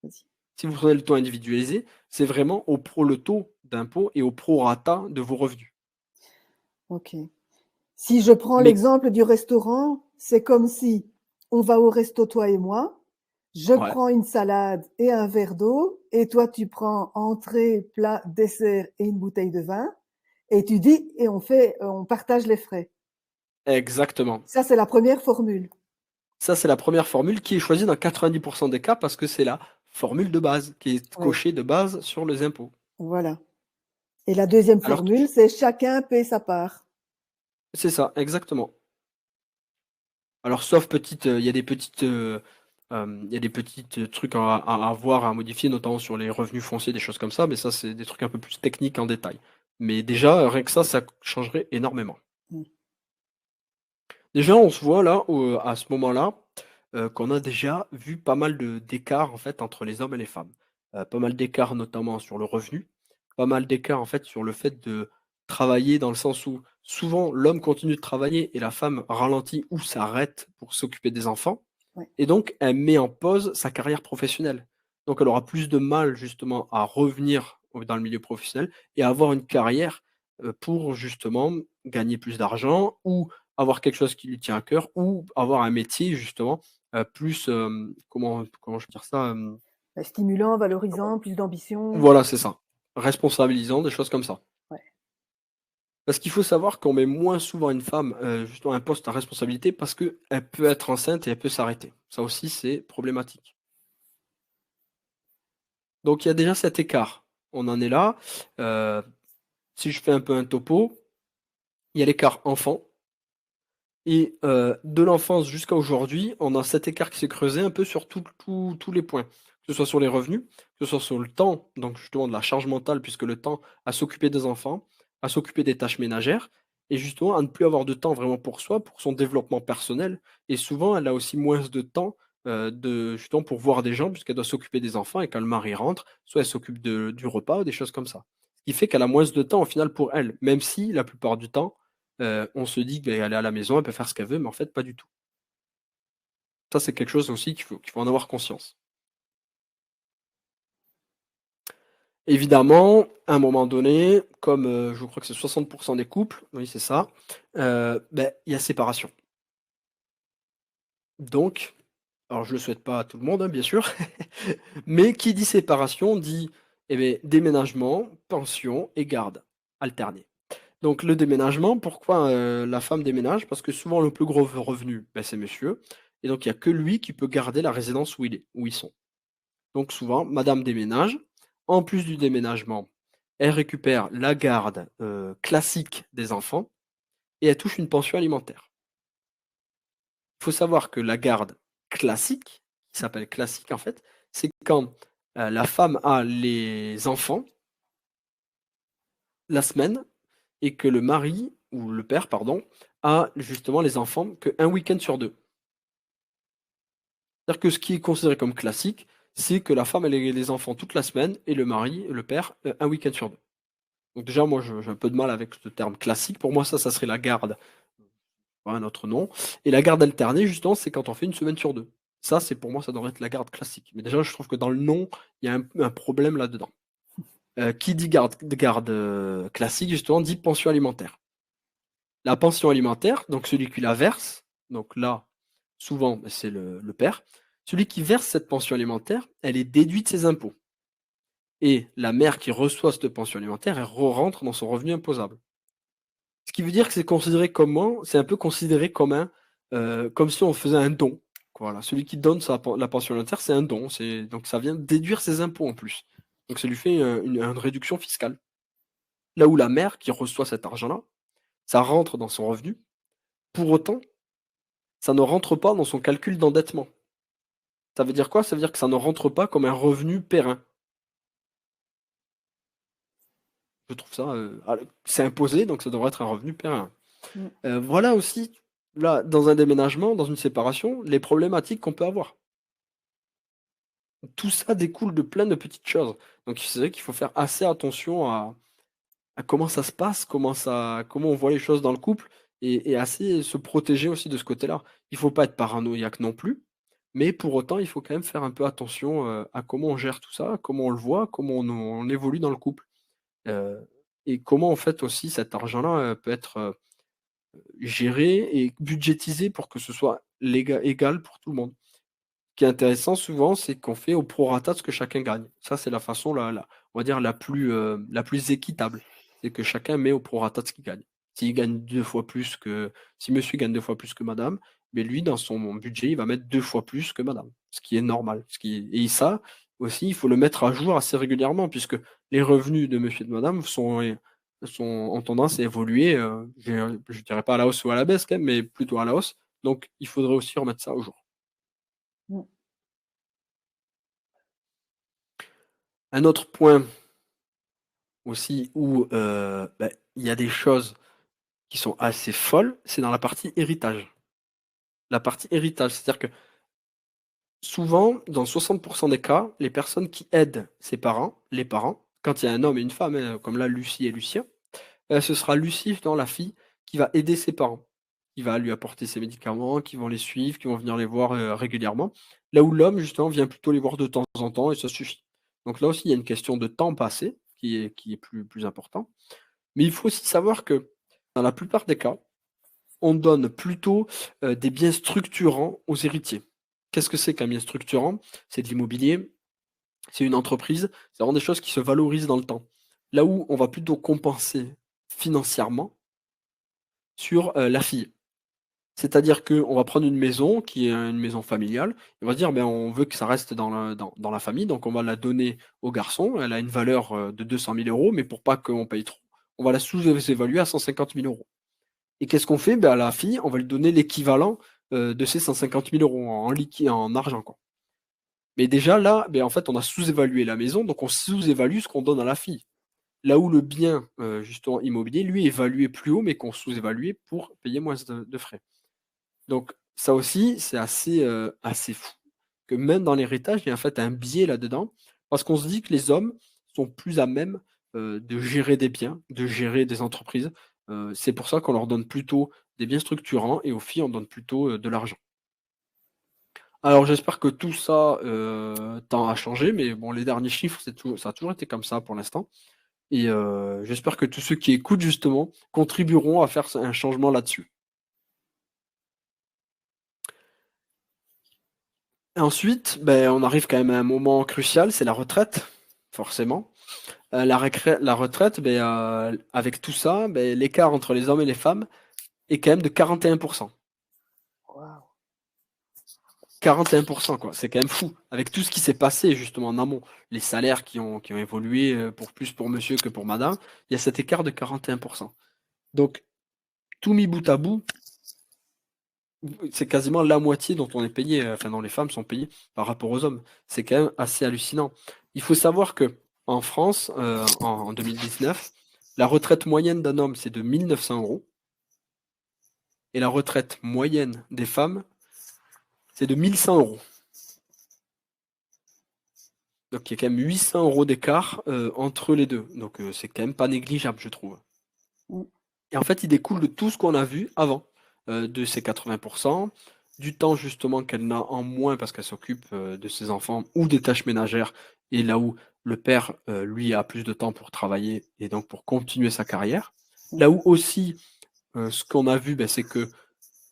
vas-y. c'est vraiment le taux d'impôt et au prorata de vos revenus. Ok. Si je prends Mais l'exemple du restaurant, c'est comme si on va au resto, toi et moi, je ouais, prends une salade et un verre d'eau, et toi tu prends entrée, plat, dessert et une bouteille de vin, et tu dis, et on partage les frais. exactement. Ça, c'est la première formule. Ça, c'est la première formule qui est choisie dans 90 des cas parce que c'est la formule de base qui est Oui, cochée de base sur les impôts. voilà. Et la deuxième Alors que formule, c'est chacun paie sa part. c'est ça, exactement. Alors sauf il y a des il y a des petites, trucs à voir, à modifier, notamment sur les revenus fonciers, des choses comme ça, mais ça, c'est des trucs un peu plus techniques en détail. Mais déjà, rien que ça changerait énormément. Mm. Déjà, on se voit là, à ce moment-là, qu'on a déjà vu pas mal d'écarts en fait entre les hommes et les femmes. Pas mal d'écarts notamment sur le revenu, pas mal d'écarts en fait sur le fait de travailler dans le sens où souvent l'homme continue de travailler et la femme ralentit ou s'arrête pour s'occuper des enfants Ouais. et donc elle met en pause sa carrière professionnelle. Donc elle aura plus de mal justement à revenir dans le milieu professionnel et à avoir une carrière, pour justement gagner plus d'argent ou avoir quelque chose qui lui tient à cœur ou avoir un métier justement, plus, comment je peux dire ça? Stimulant, valorisant, plus d'ambition. Voilà, c'est ça. Responsabilisant, des choses comme ça. Ouais. Parce qu'il faut savoir qu'on met moins souvent une femme, justement à un poste à responsabilité parce qu'elle peut être enceinte et elle peut s'arrêter. Ça aussi, c'est problématique. Donc il y a déjà cet écart. On en est là. Heu, Si je fais un peu un topo, il y a l'écart enfant et de l'enfance jusqu'à aujourd'hui, on a cet écart qui s'est creusé un peu sur tous les points. Que ce soit sur les revenus, que ce soit sur le temps, donc justement de la charge mentale puisque le temps à s'occuper des enfants, à s'occuper des tâches ménagères et justement à ne plus avoir de temps vraiment pour soi, pour son développement personnel et souvent elle a aussi moins de temps, justement pour voir des gens puisqu'elle doit s'occuper des enfants et quand le mari rentre, soit elle s'occupe du repas ou des choses comme ça. Ce qui fait qu'elle a moins de temps au final pour elle, même si la plupart du temps, on se dit qu'elle est à la maison, elle peut faire ce qu'elle veut, mais en fait pas du tout. Ça, c'est quelque chose aussi qu'il faut en avoir conscience. Évidemment, à un moment donné, comme, je crois que c'est 60 des couples, oui, c'est ça, il y a séparation. Donc Alors je le souhaite pas à tout le monde, hein, bien sûr, mais qui dit séparation dit, eh beh, déménagement, pension et garde alternée. Donc le déménagement, pourquoi, la femme déménage? Parce que souvent le plus gros revenu, bah, c'est monsieur et donc il y a que lui qui peut garder la résidence où ils sont. Donc souvent, madame déménage. En plus du déménagement, elle récupère la garde, classique des enfants et elle touche une pension alimentaire. Il faut savoir que la garde classique, qui s'appelle classique en fait, c'est quand, la femme a les enfants la semaine et que le mari ou le père pardon, a justement les enfants qu'1 week-end sur 2. C'est-à-dire que ce qui est considéré comme classique, c'est que la femme elle ait les enfants toute la semaine et le mari, le père, 1 week-end sur 2. Donc déjà moi je j'ai un peu de mal avec ce terme classique. Pour moi ça serait la garde, pas un autre nom et la garde alternée justement, c'est quand on fait 1 semaine sur 2. Ça, c'est pour moi, ça devrait être la garde classique. Mais déjà je trouve que dans le nom, il y a un problème là-dedans. Qui dit garde, classique justement dit pension alimentaire. La pension alimentaire, donc celui qui la verse, donc là, souvent, bah, c'est le père. Celui qui verse cette pension alimentaire, elle est déduite de ses impôts et la mère qui reçoit cette pension alimentaire, elle re-rentre dans son revenu imposable. Ce qui veut dire que c'est considéré comment? C'est un peu considéré comme comme si on faisait un don. Voilà, celui qui donne la pension alimentaire, c'est un don, donc ça vient déduire ses impôts en plus. Donc ça lui fait, une réduction fiscale. Là où la mère qui reçoit cet argent-là, ça rentre dans son revenu. Pour autant, ça ne rentre pas dans son calcul d'endettement. Ça veut dire quoi? Ça veut dire que ça ne rentre pas comme un revenu périn. Je trouve ça, c'est imposé, donc ça devrait être un revenu périn. Mmh. Voilà aussi, là, dans un déménagement, dans une séparation, les problématiques qu'on peut avoir. Tout ça découle de plein de petites choses. Donc c'est vrai qu'il faut faire assez attention à comment ça se passe, comment on voit les choses dans le couple et assez se protéger aussi de ce côté-là. Il faut pas être paranoïaque non plus, mais pour autant, il faut quand même faire un peu attention, à comment on gère tout ça, comment on le voit, comment on évolue dans le couple, heu et comment en fait aussi cet argent-là, peut être, géré et budgétisé pour que ce soit égal pour tout le monde. Ce qui est intéressant souvent, c'est qu'on fait au prorata de ce que chacun gagne. Ça, c'est la façon on va dire la plus équitable. C'est que chacun met au prorata de ce qu'il gagne. S'il gagne 2 fois plus que si monsieur gagne 2 fois plus que madame, mais lui, dans son budget, il va mettre 2 fois plus que madame, ce qui est normal. Et ça aussi, il faut le mettre à jour assez régulièrement puisque les revenus de monsieur et de madame ont tendance à évoluer, je dirais pas à la hausse ou à la baisse quand même, mais plutôt à la hausse. Donc il faudrait aussi remettre ça au jour. Mmh. Un autre point aussi où, bah, il y a des choses qui sont assez folles, c'est dans la partie héritage. La partie héritage, c'est-à-dire que souvent, dans 60 des cas, les personnes qui aident ses parents, les parents, quand il y a un homme et une femme, hein, comme là Lucie et Lucien, ce sera Lucie, dans la fille, qui va aider ses parents, qui va lui apporter ses médicaments, qui vont les suivre, qui vont venir les voir, régulièrement. Là où l'homme, justement, vient plutôt les voir de temps en temps et ça suffit. Donc là aussi, il y a une question de temps passé qui est plus important. Mais il faut aussi savoir que, dans la plupart des cas, on donne plutôt, des biens structurants aux héritiers. Qu'est-ce que c'est qu'un bien structurant? C'est de l'immobilier, c'est une entreprise, c'est vraiment des choses qui se valorisent dans le temps. Là où on va plutôt compenser financièrement sur, la fille. C'est-à-dire qu'on va prendre une maison qui est une maison familiale, on va se dire: «Ben, on veut que ça reste dans la famille, donc on va la donner au garçon». Elle a une valeur, de 200 000 €, mais pour pas qu'on paye trop, on va la sous-évaluer à 150 000 €. Et qu'est-ce qu'on fait? Ben, à la fille, on va lui donner l'équivalent, de ces 150 000 € en argent, quoi. Mais déjà là, ben en fait, on a sous-évalué la maison, donc on sous-évalue ce qu'on donne à la fille. Là où le bien, justement immobilier, lui, est évalué plus haut, mais qu'on sous-évaluait pour payer moins de frais. Donc ça aussi, c'est assez fou que même dans l'héritage, il y a en fait un biais là-dedans, parce qu'on se dit que les hommes sont plus à même, de gérer des biens, de gérer des entreprises. C'est pour ça qu'on leur donne plutôt des biens structurants et aux filles, on donne plutôt, de l'argent. Alors j'espère que tout ça, tend à changer, mais bon, les derniers chiffres, ça a toujours été comme ça pour l'instant et j'espère que tous ceux qui écoutent justement contribueront à faire un changement là-dessus. Et ensuite, ben, on arrive quand même à un moment crucial, c'est la retraite, forcément. La retraite, ben, avec tout ça, ben, l'écart entre les hommes et les femmes est quand même de 41%. Waouh. 41%, quoi. C'est quand même fou. Avec tout ce qui s'est passé justement en amont, les salaires qui ont évolué pour plus pour monsieur que pour madame, il y a cet écart de 41%. Donc, tout mis bout à bout, c'est quasiment la moitié dont on est payé, enfin dont les femmes sont payées par rapport aux hommes. C'est quand même assez hallucinant. Il faut savoir que en France, en 2019, la retraite moyenne d'un homme, c'est de 1900 euros, et la retraite moyenne des femmes, c'est de 1100 euros. Donc il y a quand même 800 euros d'écart entre les deux. Donc c'est quand même pas négligeable, je trouve. Mm. Et en fait, il découle de tout ce qu'on a vu avant, de ces 80%, du temps justement qu'elle n'a en moins parce qu'elle s'occupe de ses enfants ou des tâches ménagères, et là où le père, lui, a plus de temps pour travailler et donc pour continuer sa carrière. Là où aussi, ce qu'on a vu, ben, c'est que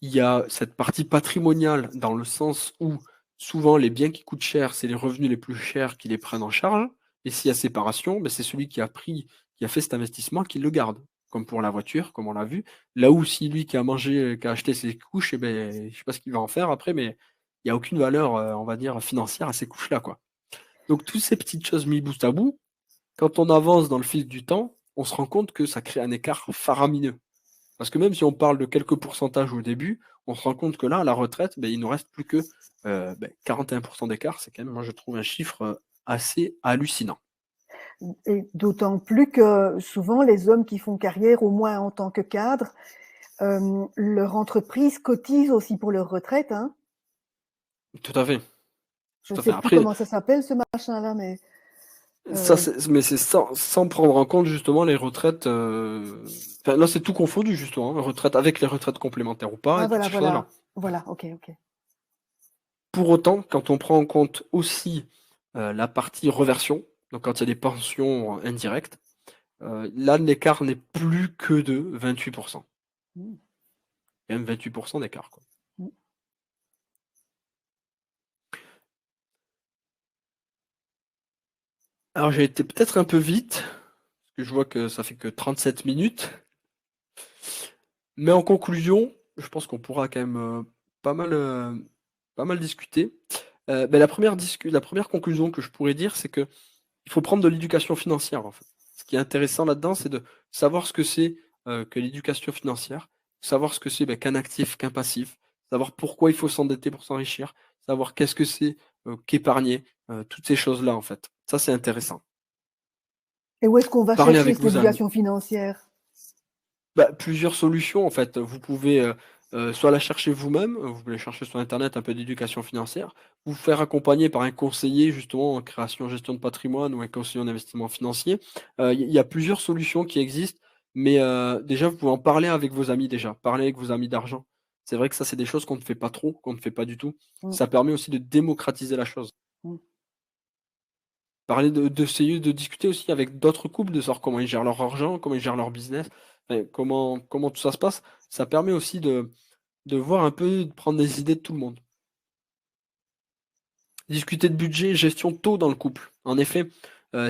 il y a cette partie patrimoniale dans le sens où souvent les biens qui coûtent cher, c'est les revenus les plus chers qui les prennent en charge. Et s'il y a séparation, ben c'est celui qui a fait cet investissement qui le garde. Comme pour la voiture, comme on l'a vu. Là où si lui qui a mangé, qui a acheté ses couches, eh ben, je sais pas ce qu'il va en faire après, mais il n'y a aucune valeur, on va dire, financière à ces couches-là, quoi. Donc toutes ces petites choses mis bout à bout, quand on avance dans le fil du temps, on se rend compte que ça crée un écart faramineux. Parce que même si on parle de quelques pourcentages au début, on se rend compte que là, à la retraite, ben, il ne nous reste plus que 41% d'écart. C'est quand même, moi, je trouve un chiffre assez hallucinant. Et d'autant plus que souvent, les hommes qui font carrière, au moins en tant que cadre, leur entreprise cotise aussi pour leur retraite. Hein. Tout à fait. Je Tout ne à fait. sais plus Après, comment ça s'appelle, ce machin-là, mais ça, euh, mais c'est sans prendre en compte justement les retraites. Enfin, là, c'est tout confondu, justement, hein, retraite avec les retraites complémentaires ou pas, ah et toutes voilà, ces choses-là. voilà, voilà, ok, ok. Pour autant, quand on prend en compte aussi la partie reversion, donc quand il y a des pensions indirectes, là, l'écart n'est plus que de 28%. Mm, Il y a même 28% d'écart, quoi. mm. Alors j'ai été peut-être un peu vite, parce que je vois que ça fait que 37 minutes, mais en conclusion, je pense qu'on pourra quand même pas mal, euh, pas mal discuter. Ben, la première conclusion que je pourrais dire, c'est que il faut prendre de l'éducation financière, en fait. Ce qui est intéressant là-dedans, c'est de savoir ce que c'est que l'éducation financière, savoir ce que c'est ben, qu'un actif, qu'un passif, savoir pourquoi il faut s'endetter pour s'enrichir, savoir qu'est-ce que c'est qu'épargner, toutes ces choses-là, en fait. Ça, c'est intéressant. Et où est-ce qu'on va Parler chercher avec cette vos amis. éducation financière? Bah, plusieurs solutions en fait. Vous pouvez soit la chercher vous-même, vous pouvez chercher sur internet un peu d'éducation financière, vous faire accompagner par un conseiller justement en création gestion de patrimoine ou un conseiller en investissement financier. Il y a plusieurs solutions qui existent, mais déjà vous pouvez en parler avec vos amis déjà, parler avec vos amis d'argent. C'est vrai que ça c'est des choses qu'on ne fait pas trop, qu'on ne fait pas du tout. Mm, Ça permet aussi de démocratiser la chose. mm. Parler d'essayer de discuter aussi avec d'autres couples, de savoir comment ils gèrent leur argent, comment ils gèrent leur business, comment tout ça se passe. Ça permet aussi de voir un peu, de prendre des idées de tout le monde. Discuter de budget et gestion tôt dans le couple. En effet,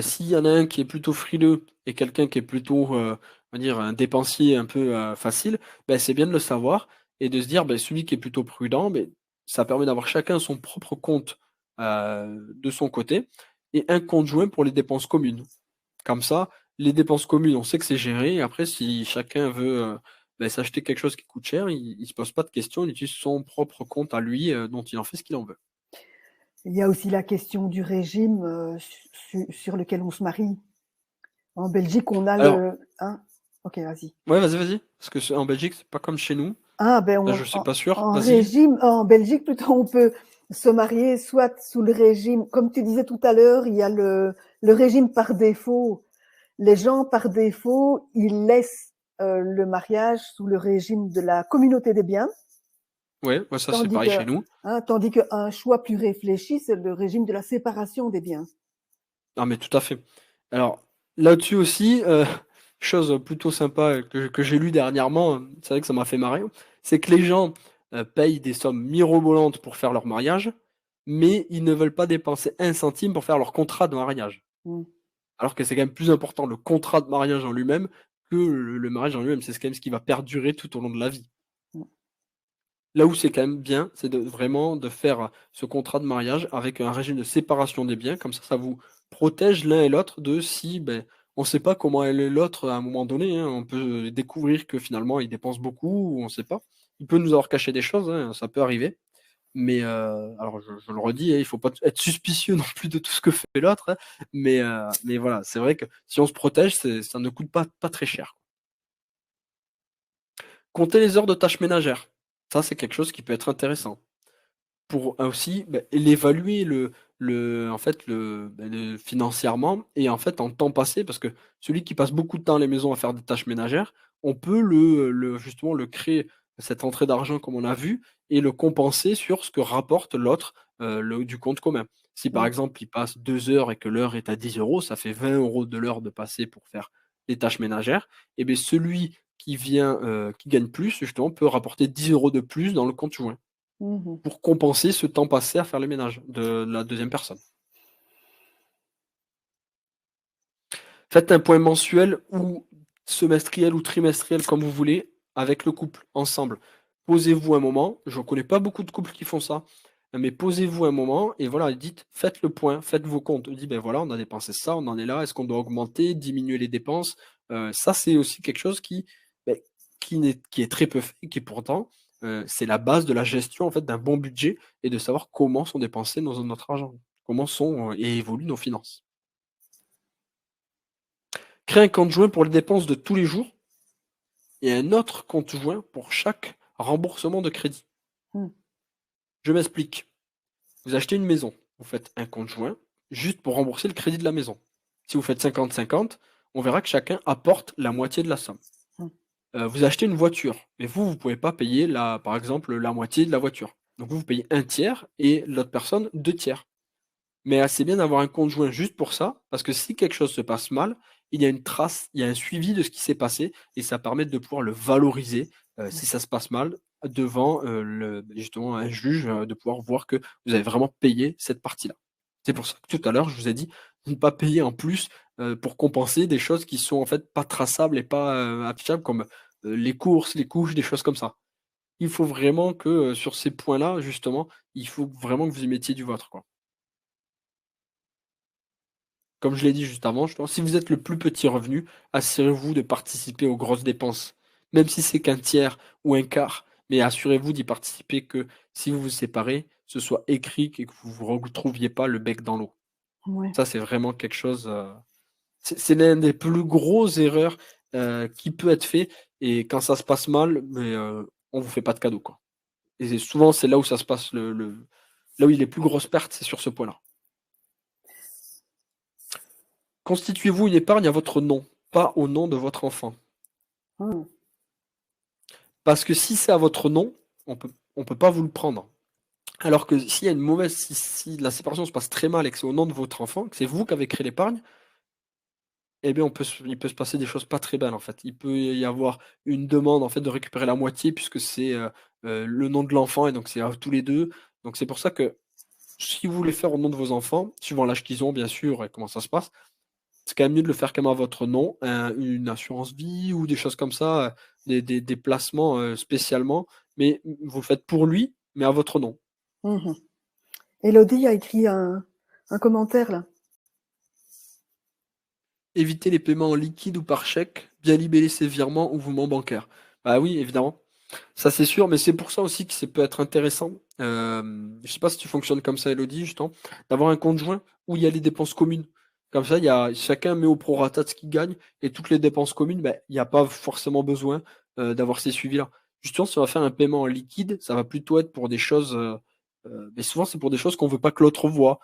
s'il y en a un qui est plutôt frileux et quelqu'un qui est plutôt, on va dire, un dépensier un peu facile, ben, c'est bien de le savoir et de se dire, ben, celui qui est plutôt prudent, ben, ça permet d'avoir chacun son propre compte de son côté et un compte joint pour les dépenses communes. Comme ça, les dépenses communes, on sait que c'est géré. Et après, si chacun veut ben, s'acheter quelque chose qui coûte cher, il ne se pose pas de questions, il utilise son propre compte à lui, dont il en fait ce qu'il en veut. Il y a aussi la question du régime sur lequel on se marie. En Belgique, on a Alors, le. Hein. Ok, vas-y. ouais, vas-y, vas-y. Parce que en Belgique, c'est pas comme chez nous. Ah, ben Là, je suis pas sûr. en Vas-y. régime, en Belgique plutôt, on peut se marier soit sous le régime, comme tu disais tout à l'heure, il y a le régime par défaut. Les gens, par défaut, ils laissent le mariage sous le régime de la communauté des biens, Ouais, ouais, ça c'est pareil chez nous. tandis qu'un choix plus réfléchi, c'est le régime de la séparation des biens. Non, mais tout à fait. Alors, là-dessus aussi, chose plutôt sympa que j'ai lu dernièrement, c'est vrai que ça m'a fait marrer, c'est que les gens payent des sommes mirobolantes pour faire leur mariage, mais ils ne veulent pas dépenser un centime pour faire leur contrat de mariage. Mmh. Alors que c'est quand même plus important le contrat de mariage en lui-même que le mariage en lui-même. C'est quand même ce qui va perdurer tout au long de la vie. Mmh. Là où c'est quand même bien, c'est de vraiment de faire ce contrat de mariage avec un régime de séparation des biens. Comme ça vous protège l'un et l'autre de si, on ne sait pas comment est l'autre à un moment donné, hein. On peut découvrir que finalement il dépense beaucoup ou on ne sait pas. Il peut nous avoir caché des choses, hein, ça peut arriver. Mais alors je le redis, hein, il faut pas être suspicieux non plus de tout ce que fait l'autre, hein, mais voilà, c'est vrai que si on se protège, ça ne coûte pas très cher. Compter les heures de tâches ménagères, ça c'est quelque chose qui peut être intéressant. Pour aussi, l'évaluer en fait le financièrement et en fait en temps passé parce que celui qui passe beaucoup de temps à la maison à faire des tâches ménagères, on peut justement le créer cette entrée d'argent comme on a vu et le compenser sur ce que rapporte l'autre, le du compte commun. Si par Mmh. exemple il passe 2 heures et que l'heure est à 10 €, ça fait 20 € de l'heure de passer pour faire les tâches ménagères et beh, celui qui gagne plus justement peut rapporter 10 € de plus dans le compte joint. Mmh mh. Pour compenser ce temps passé à faire le ménage de la deuxième personne. Faites un point mensuel ou semestriel ou trimestriel comme vous voulez avec le couple, ensemble. Posez-vous un moment, je ne connais pas beaucoup de couples qui font ça, mais posez-vous un moment et voilà, dites faites le point, faites vos comptes. Dites: «Ben voilà, on a dépensé ça, on en est là, est-ce qu'on doit augmenter, diminuer les dépenses?» Ça, c'est aussi quelque chose beh, qui est très peu fait, qui pourtant, c'est la base de la gestion en fait d'un bon budget et de savoir comment sont dépensés notre argent, comment sont, et évoluent nos finances. Créer un compte joint pour les dépenses de tous les jours et un autre compte joint pour chaque remboursement de crédit. Mmh. Je m'explique. Vous achetez une maison, vous faites un compte joint juste pour rembourser le crédit de la maison. Si vous faites 50-50, on verra que chacun apporte la moitié de la somme. Mmh. Vous achetez une voiture, mais vous ne pouvez pas payer par exemple, la moitié de la voiture. Donc vous payez un tiers et l'autre personne 2 tiers. Mais c'est bien d'avoir un compte joint juste pour ça, parce que si quelque chose se passe mal, il y a une trace, il y a un suivi de ce qui s'est passé et ça permet de pouvoir le valoriser, Mmh. si ça se passe mal devant, justement un juge, de pouvoir voir que vous avez vraiment payé cette partie-là. C'est pour ça que tout à l'heure, je vous ai dit de ne pas payer en plus, pour compenser des choses qui sont en fait pas traçables et pas, affichables comme, les courses, les couches, des choses comme ça. Il faut vraiment que, sur ces points-là, justement, il faut vraiment que vous y mettiez du vôtre, quoi. Comme je l'ai dit juste avant, je pense, si vous êtes le plus petit revenu, assurez-vous de participer aux grosses dépenses. Même si c'est qu'un tiers ou un quart, mais assurez-vous d'y participer, que si vous vous séparez, ce soit écrit et que vous ne vous retrouviez pas le bec dans l'eau. Ouais. Ça, c'est vraiment quelque chose, c'est l'une des plus grosses erreurs, qui peut être fait et quand ça se passe mal, on vous fait pas de cadeau, quoi. Et souvent, c'est là où ça se passe là où il y a les plus grosses pertes, c'est sur ce point-là. Constituez-vous une épargne à votre nom, pas au nom de votre enfant. Mmh. Parce que si c'est à votre nom, on peut pas vous le prendre. Alors que s'il y a une mauvaise si la séparation se passe très mal et que c'est au nom de votre enfant, que c'est vous qui avez créé l'épargne, eh bien il peut se passer des choses pas très belles, en fait. Il peut y avoir une demande, en fait, de récupérer la moitié puisque c'est, le nom de l'enfant et donc c'est à tous les 2. Donc c'est pour ça que si vous voulez faire au nom de vos enfants, suivant l'âge qu'ils ont bien sûr et comment ça se passe, c'est quand même mieux de le faire quand même à votre nom, une assurance vie ou des choses comme ça, des placements, spécialement, mais vous le faites pour lui, mais à votre nom. Mmh. Élodie a écrit un commentaire là. Évitez les paiements en liquide ou par chèque, bien libeller ses virements ou mouvements bancaires. Bah oui, évidemment, ça c'est sûr, mais c'est pour ça aussi que ça peut être intéressant, je sais pas si tu fonctionnes comme ça Elodie, justement, d'avoir un compte joint où il y a les dépenses communes. Comme ça, il y a chacun met au prorata de ce qu'il gagne et toutes les dépenses communes, il y a pas forcément besoin, d'avoir ces suivis-là. Justement, si on va faire un paiement en liquide, ça va plutôt être pour des choses, mais souvent c'est pour des choses qu'on veut pas que l'autre voit,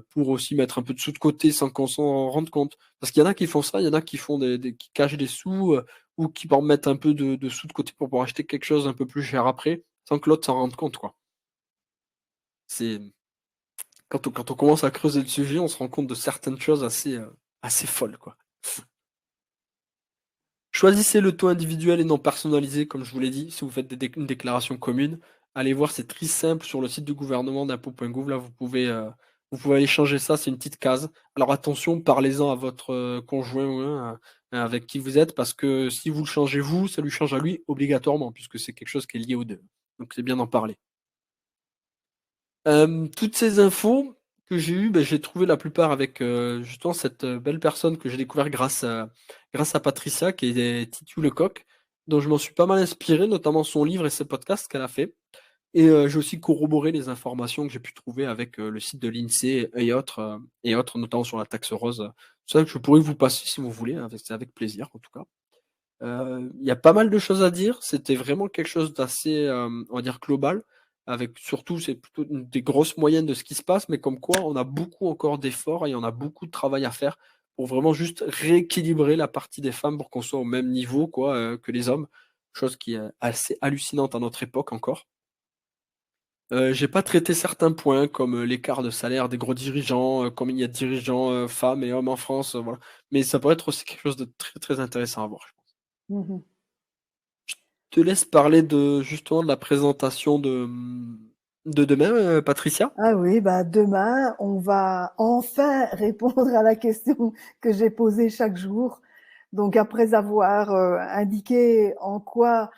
pour aussi mettre un peu de sous de côté sans qu'on s'en rende compte. Parce qu'il y en a qui font ça, il y en a qui font qui cachent des sous, ou qui vont mettre un peu de sous de côté pour pouvoir acheter quelque chose un peu plus cher après, sans que l'autre s'en rende compte, quoi. C'est quand on commence à creuser le sujet, on se rend compte de certaines choses assez folles, quoi. Choisissez le taux individuel et non personnalisé, comme je vous l'ai dit, si vous faites une déclaration commune. allez voir, c'est très simple sur le site du gouvernement d'impôts.gouv. Là, vous pouvez aller changer ça, c'est une petite case. Alors attention, parlez-en à votre conjoint ou avec qui vous êtes, parce que si vous le changez vous, ça lui change à lui obligatoirement, puisque c'est quelque chose qui est lié aux deux. Donc c'est bien d'en parler. Toutes ces infos que j'ai eues, j'ai trouvé la plupart avec, justement cette, belle personne que j'ai découvert grâce à Patricia qui est Titu Lecoq, dont je m'en suis pas mal inspiré, notamment son livre et ses podcasts qu'elle a fait et j'ai aussi corroboré les informations que j'ai pu trouver avec, le site de l'INSEE et autres, notamment sur la taxe rose. C'est ça que je pourrais vous passer si vous voulez, c'est avec plaisir en tout cas. Il y a pas mal de choses à dire. C'était vraiment quelque chose d'assez, on va dire global, avec surtout c'est plutôt des grosses moyennes de ce qui se passe, mais comme quoi on a beaucoup encore d'efforts et on a beaucoup de travail à faire pour vraiment juste rééquilibrer la partie des femmes pour qu'on soit au même niveau quoi, que les hommes. Chose qui est assez hallucinante à notre époque encore. J'ai pas traité certains points comme, l'écart de salaire des gros dirigeants, comme il y a de dirigeants, femmes et hommes en France, voilà. Mais ça pourrait être aussi quelque chose de très, très intéressant à voir. Mmh. Te laisse parler de justement de la présentation de demain, Patricia? Ah oui, bah, demain, on va enfin répondre à la question que j'ai posée chaque jour. Donc après avoir, indiqué en quoi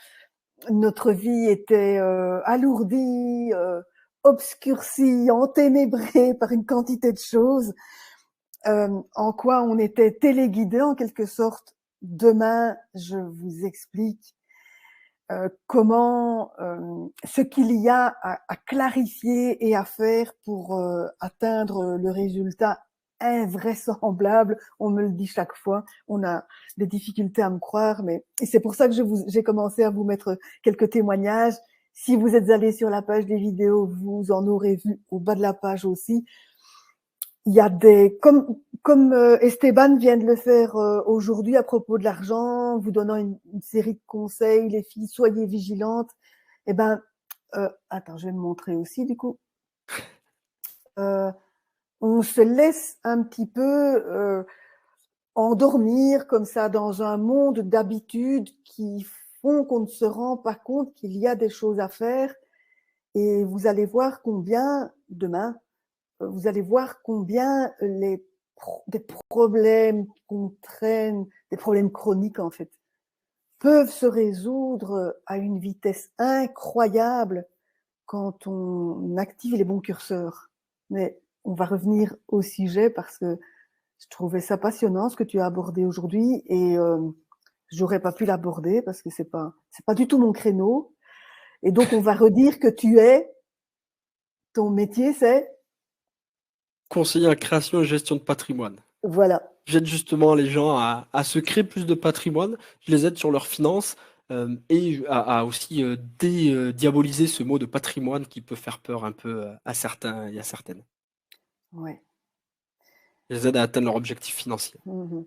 notre vie était, alourdie, obscurcie, enténébrée par une quantité de choses, en quoi on était téléguidés en quelque sorte. Demain, je vous explique comment ce qu'il y a à clarifier et à faire pour atteindre le résultat invraisemblable. On me le dit chaque fois. On a des difficultés à me croire, mais et c'est pour ça que j'ai commencé à vous mettre quelques témoignages. Si vous êtes allé sur la page des vidéos, vous en aurez vu au bas de la page aussi. Il y a des comme Esteban vient de le faire aujourd'hui à propos de l'argent, vous donnant une série de conseils, les filles, soyez vigilantes. Eh ben, attends, je vais me montrer aussi du coup. Euh, on se laisse un petit peu endormir comme ça dans un monde d'habitudes qui font qu'on ne se rend pas compte qu'il y a des choses à faire. Et vous allez voir combien demain vous allez voir combien des problèmes qu'on traîne, des problèmes chroniques en fait, peuvent se résoudre à une vitesse incroyable quand on active les bons curseurs. Mais on va revenir au sujet parce que je trouvais ça passionnant ce que tu as abordé aujourd'hui et j'aurais pas pu l'aborder parce que c'est pas du tout mon créneau. Et donc on va redire que ton métier c'est Conseiller en création et gestion de patrimoine. voilà. J'aide justement les gens à se créer plus de patrimoine, je les aide sur leurs finances, et à aussi, diaboliser ce mot de patrimoine qui peut faire peur un peu, à certains et à certaines. Ouais. Je les aide à atteindre leur objectif financier. Mmh.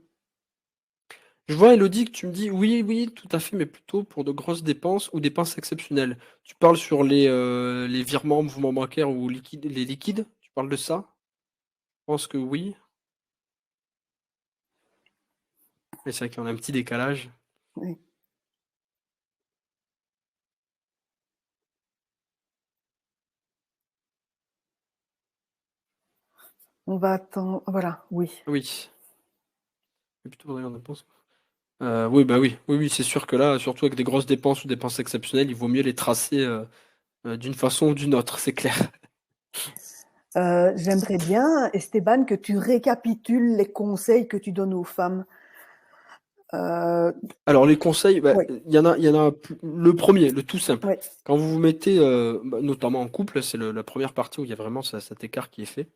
Je vois Elodie que tu me dis: «Oui, oui, tout à fait, mais plutôt pour de grosses dépenses ou dépenses exceptionnelles». Tu parles sur les virements, mouvements bancaires ou les liquides? Tu parles de ça? Je pense que oui, mais c'est vrai qu'on a un petit décalage. Oui. On va attendre. Voilà, oui. Oui, mais plutôt faudrait qu'on dépense. Oui, bah, oui, oui, oui, c'est sûr que là, surtout avec des grosses dépenses ou dépenses exceptionnelles, il vaut mieux les tracer, d'une façon ou d'une autre, c'est clair. J'aimerais bien, Esteban, que tu récapitules les conseils que tu donnes aux femmes. Euh, Alors les conseils, oui, il y en a le premier, le tout simple. oui, Quand vous vous mettez, notamment en couple, c'est la première partie où il y a vraiment cet écart qui est fait.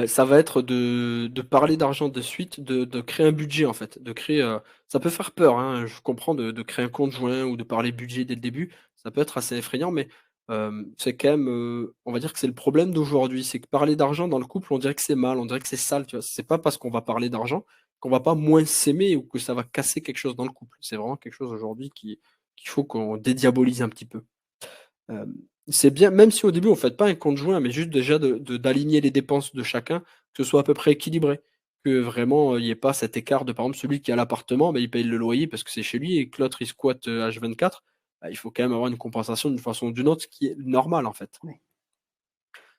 Ça va être de parler d'argent de suite, de créer un budget en fait, de créer, ça peut faire peur, hein, je comprends de créer un compte joint ou de parler budget dès le début, ça peut être assez effrayant, mais c'est quand même, on va dire que c'est le problème d'aujourd'hui. C'est que parler d'argent dans le couple, on dirait que c'est mal, on dirait que c'est sale, tu vois? C'est pas parce qu'on va parler d'argent qu'on va pas moins s'aimer ou que ça va casser quelque chose dans le couple. C'est vraiment quelque chose aujourd'hui qu'il faut qu'on dédiabolise un petit peu. Hem, c'est bien, même si au début on fait pas un compte joint, mais juste déjà d'aligner les dépenses de chacun, que ce soit à peu près équilibré. Que vraiment, il y ait pas cet écart de par exemple celui qui a l'appartement, il paye le loyer parce que c'est chez lui et que l'autre il squatte, H24. bah, il faut quand même avoir une compensation d'une façon ou d'une autre, ce qui est normal, en fait. Oui.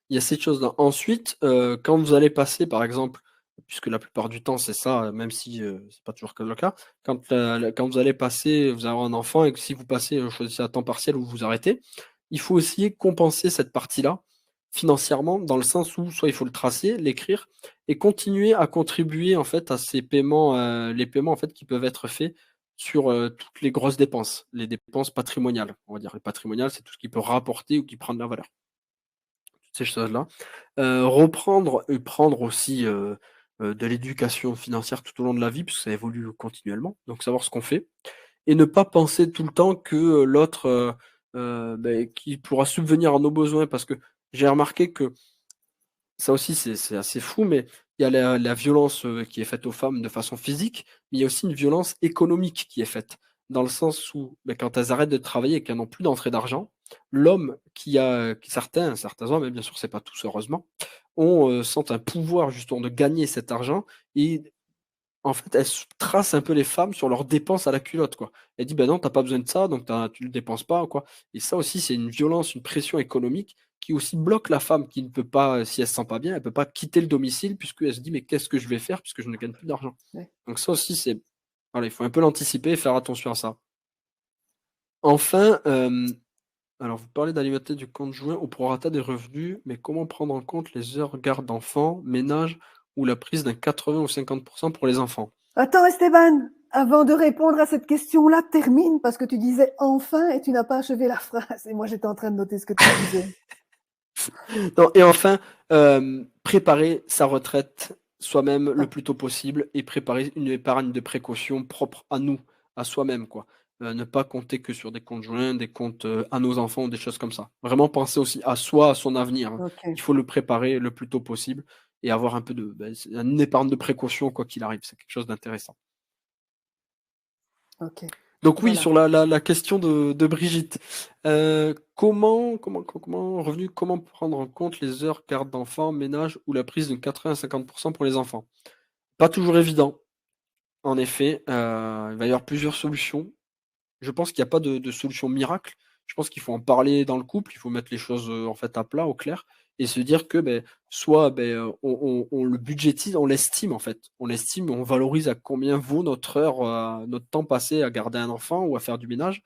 Il y a cette chose-là. Ensuite, quand vous allez passer, par exemple, puisque la plupart du temps c'est ça, même si, c'est pas toujours que le cas, quand vous allez passer vous avez un enfant et que si vous passez, choisissez à temps partiel ou vous arrêtez, il faut aussi compenser cette partie-là, financièrement, dans le sens où soit il faut le tracer, l'écrire et continuer à contribuer, en fait, à ces paiements, les paiements, en fait, qui peuvent être faits sur, toutes les grosses dépenses, les dépenses patrimoniales, on va dire. Les patrimoniales, c'est tout ce qui peut rapporter ou qui prend de la valeur, toutes ces choses-là. Reprendre et prendre aussi, de l'éducation financière tout au long de la vie, puisque ça évolue continuellement, donc savoir ce qu'on fait et ne pas penser tout le temps que, l'autre, qui pourra subvenir à nos besoins. Parce que j'ai remarqué que ça aussi c'est assez fou, mais il y a la violence, qui est faite aux femmes de façon physique, mais il y a aussi une violence économique qui est faite. Dans le sens où, quand elles arrêtent de travailler et qu'elles n'ont plus d'entrée d'argent, l'homme certains hommes, et bien sûr c'est pas tous heureusement, sentent un pouvoir justement de gagner cet argent et en fait, elle s trace un peu les femmes sur leurs dépenses à la culotte, quoi. Elle dit: «Ben non, t'as pas besoin de ça, donc tu le dépenses pas, quoi» et ça aussi, c'est une violence, une pression économique qui aussi bloque la femme qui ne peut pas, si elle se sent pas bien, elle peut pas quitter le domicile puisqu'elle se dit: «Mais qu'est-ce que je vais faire puisque je ne gagne plus d'argent?» Ouais. Donc ça aussi, voilà, il faut un peu l'anticiper et faire attention à ça. Enfin, alors vous parlez d'alimenter du conjoint au prorata des revenus, mais comment prendre en compte les heures garde d'enfants, ménage ou la prise d'un 80 ou 50 pour les enfants? Attends Esteban, avant de répondre à cette question-là, termine parce que tu disais «enfin» et tu n'as pas achevé la phrase et moi j'étais en train de noter ce que tu disais. Non et enfin, préparer sa retraite soi-même le Ah, plus tôt possible et préparer une épargne de précaution propre à nous, à soi-même, quoi. Ne pas compter que sur des comptes joints, des comptes, à nos enfants ou des choses comme ça. Vraiment penser aussi à soi, à son avenir, hein. OK, Il faut le préparer le plus tôt possible et avoir un peu c'est une épargne de précaution quoi qu'il arrive, c'est quelque chose d'intéressant. OK. Donc oui, Voilà. sur la question de Brigitte, comment prendre en compte les heures garde d'enfants, ménage ou la prise de 80 à 50 pour les enfants? Pas toujours évident, en effet, il va y avoir plusieurs solutions. Je pense qu'il y a pas de solution miracle. Je pense qu'il faut en parler dans le couple, il faut mettre les choses, en fait, à plat, au clair et se dire que, soit, on le budgétise, on l'estime, en fait. On l'estime et on valorise à combien vaut notre heure, notre temps passé à garder un enfant ou à faire du ménage.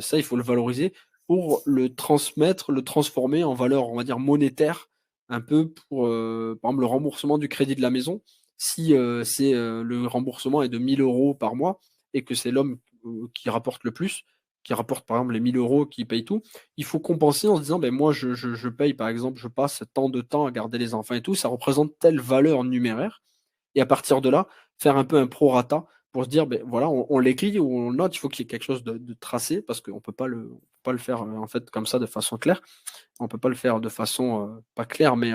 Ça, il faut le valoriser pour le transmettre, le transformer en valeur, on va dire monétaire, un peu pour, par exemple, le remboursement du crédit de la maison. Si, le remboursement est de 1 000 € par mois et que c'est l'homme, qui rapporte le plus, qui rapporte par exemple les 1 000 € qui paye tout, il faut compenser en se disant: «Ben moi je paye par exemple, je passe tant de temps à garder les enfants et tout, ça représente telle valeur numéraire» et à partir de là, faire un peu un prorata pour se dire: ben voilà, on l'écrit ou on le note». Il faut qu'il y ait quelque chose de tracé parce qu'on peut pas le faire, en fait, comme ça de façon claire. On peut pas le faire de façon, pas claire, mais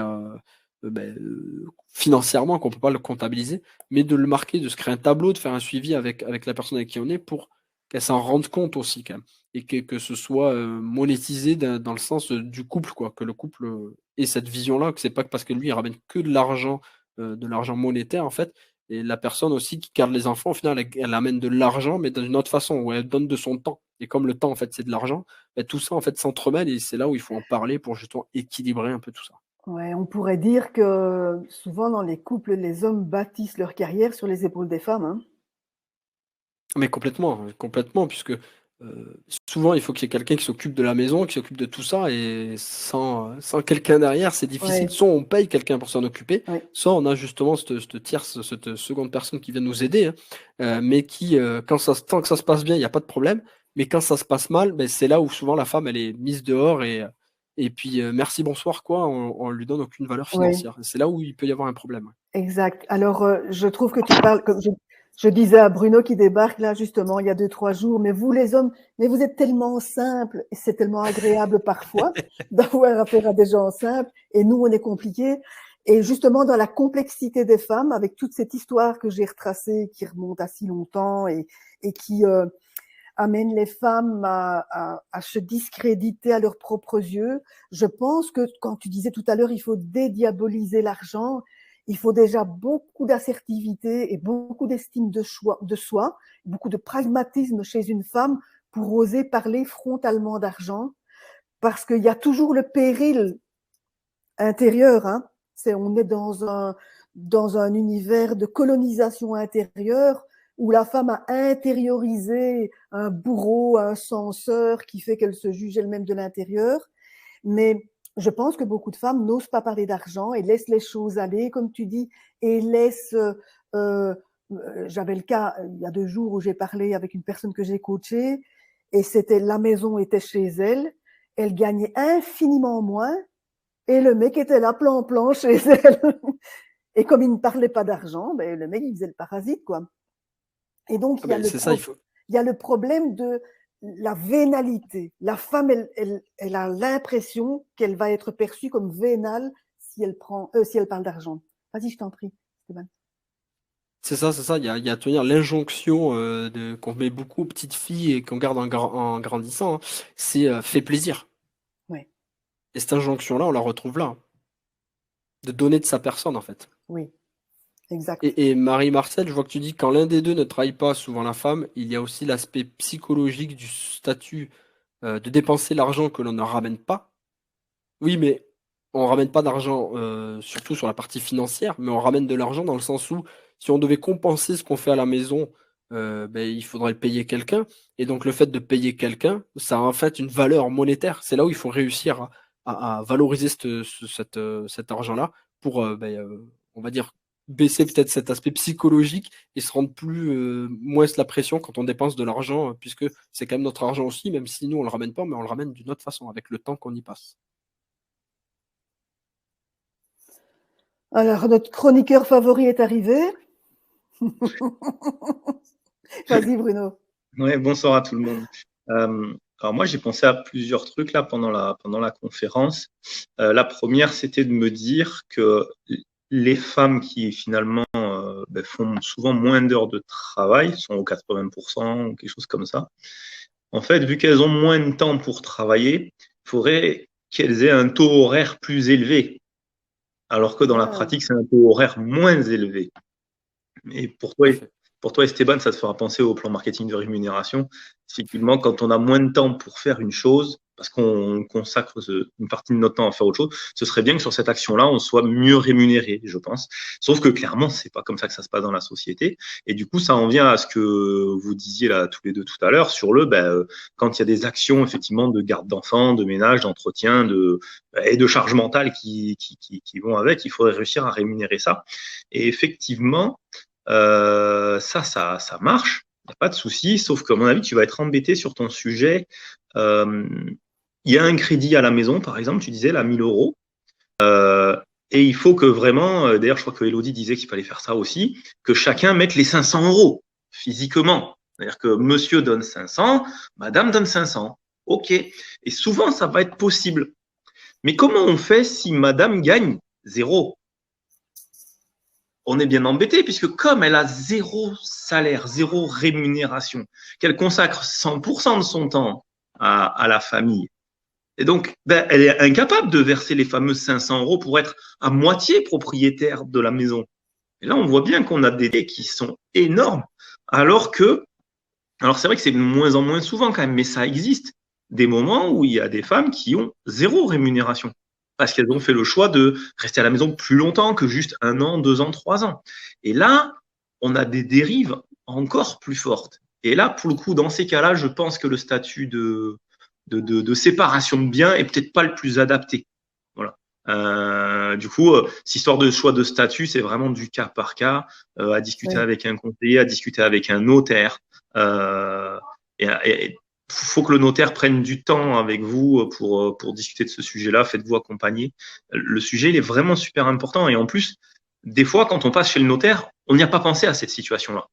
financièrement, qu'on peut pas le comptabiliser, mais de le marquer, de se créer un tableau, de faire un suivi avec la personne avec qui on est pour qu'elle s'en rende compte aussi quand même et que ce soit, monétisé dans le sens, du couple quoi. Que le couple, ait cette vision-là, que c'est pas que parce que lui il ramène que de l'argent monétaire en fait et la personne aussi qui garde les enfants au final elle amène de l'argent mais d'une autre façon où elle donne de son temps et comme le temps en fait c'est de l'argent, tout ça en fait s'entremêle et c'est là où il faut en parler pour justement équilibrer un peu tout ça. Ouais, on pourrait dire que souvent dans les couples, les hommes bâtissent leur carrière sur les épaules des femmes, hein? Mais complètement, complètement puisque, souvent il faut qu'il y ait quelqu'un qui s'occupe de la maison, qui s'occupe de tout ça et sans quelqu'un derrière, c'est difficile. Ouais, Soit on paye quelqu'un pour s'en occuper, oui. soit on a justement cette tierce cette seconde personne qui vient nous aider, hein, mais qui, tant que ça se passe bien, il y a pas de problème, mais quand ça se passe mal, c'est là où souvent la femme elle est mise dehors et puis, merci bonsoir quoi, on lui donne aucune valeur Oui. financière. C'est là où il peut y avoir un problème, ouais. Exact. Alors, je trouve que tu parles comme je disais à Bruno qui débarque là justement il y a 2 3 jours: «Mais vous les hommes, mais vous êtes tellement simples et c'est tellement agréable parfois d'avoir affaire à des gens simples et nous on est compliqués» et justement dans la complexité des femmes avec toute cette histoire que j'ai retracée qui remonte à si longtemps et qui, amène les femmes à se discréditer à leurs propres yeux. Je pense que quand tu disais tout à l'heure, il faut dédiaboliser l'argent, il faut déjà beaucoup d'assertivité et beaucoup d'estime de soi, beaucoup de pragmatisme chez une femme pour oser parler frontalement d'argent, parce qu'il y a toujours le péril intérieur. Hein. On est dans un univers de colonisation intérieure où la femme a intériorisé un bourreau, un censeur qui fait qu'elle se juge elle-même de l'intérieur. Mais je pense que beaucoup de femmes n'osent pas parler d'argent et laissent les choses aller, comme tu dis, et laissent... j'avais le cas il y a 2 jours où j'ai parlé avec une personne que j'ai coachée et la maison était chez elle, elle gagnait infiniment moins et le mec était là plan chez elle. Et comme il ne parlait pas d'argent, ben, le mec il faisait le parasite, quoi. Et donc il y a le problème de la vénalité. La femme, elle a l'impression qu'elle va être perçue comme vénale si elle parle d'argent. Vas-y, je t'en prie, Stéphane. C'est ça. Il y a à tenir l'injonction qu'on met beaucoup aux petites filles et qu'on garde en grandissant. Hein. C'est fait plaisir. Ouais. Et cette injonction-là, on la retrouve là. De donner de sa personne, en fait. Oui, exact. Et Marie-Marcel, je vois que tu dis quand l'un des deux ne trahit pas souvent la femme, il y a aussi l'aspect psychologique du statut de dépenser l'argent que l'on ne ramène pas. Oui, mais on ramène pas d'argent, surtout sur la partie financière, mais on ramène de l'argent dans le sens où si on devait compenser ce qu'on fait à la maison, ben, il faudrait payer quelqu'un. Et donc le fait de payer quelqu'un, ça a en fait une valeur monétaire. C'est là où il faut réussir à valoriser cet argent-là pour, on va dire, baisser peut-être cet aspect psychologique et se rendre moins la pression quand on dépense de l'argent, puisque c'est quand même notre argent aussi, même si nous on le ramène pas, mais on le ramène d'une autre façon, avec le temps qu'on y passe. Alors, notre chroniqueur favori est arrivé. Vas-y, Bruno. Ouais, bonsoir à tout le monde. Alors moi, j'ai pensé à plusieurs trucs là pendant la conférence. La première, c'était de me dire que les femmes qui finalement font souvent moins d'heures de travail, sont aux 80% ou quelque chose comme ça. En fait, vu qu'elles ont moins de temps pour travailler, il faudrait qu'elles aient un taux horaire plus élevé, alors que dans la pratique, c'est un taux horaire moins élevé. Et pour toi, Esteban, ça te fera penser au plan marketing de rémunération. Effectivement, quand on a moins de temps pour faire une chose, parce qu'on consacre une partie de notre temps à faire autre chose, ce serait bien que sur cette action-là, on soit mieux rémunéré, je pense. Sauf que clairement, c'est pas comme ça que ça se passe dans la société. Et du coup, ça en vient à ce que vous disiez là tous les deux tout à l'heure sur quand il y a des actions effectivement de garde d'enfants, de ménage, d'entretien, et de charge mentale qui vont avec, il faudrait réussir à rémunérer ça. Et effectivement, ça marche, il n'y a pas de souci, sauf qu'à mon avis, tu vas être embêté sur ton sujet. Il y a un crédit à la maison, par exemple, tu disais, là, 1 000 euros. Et il faut que vraiment, d'ailleurs, je crois que Elodie disait qu'il fallait faire ça aussi, que chacun mette les 500 euros physiquement. C'est-à-dire que monsieur donne 500, madame donne 500. OK. Et souvent, ça va être possible. Mais comment on fait si madame gagne 0 ? On est bien embêté puisque comme elle a 0 salaire, 0 rémunération, qu'elle consacre 100% de son temps à la famille, et donc elle est incapable de verser les fameux 500 euros pour être à moitié propriétaire de la maison. Et là, on voit bien qu'on a des délais qui sont énormes, alors c'est vrai que c'est de moins en moins souvent quand même, mais ça existe des moments où il y a des femmes qui ont 0 rémunération, parce qu'elles ont fait le choix de rester à la maison plus longtemps que juste 1 an, 2 ans, 3 ans. Et là, on a des dérives encore plus fortes. Et là, pour le coup, dans ces cas-là, je pense que le statut de séparation de biens est peut-être pas le plus adapté. Voilà. Du coup, cette histoire de choix de statut, c'est vraiment du cas par cas, à discuter avec un conseiller, à discuter avec un notaire. Et faut que le notaire prenne du temps avec vous pour discuter de ce sujet-là. Faites-vous accompagner. Le sujet, il est vraiment super important. Et en plus, des fois, quand on passe chez le notaire, on n'y a pas pensé à cette situation-là.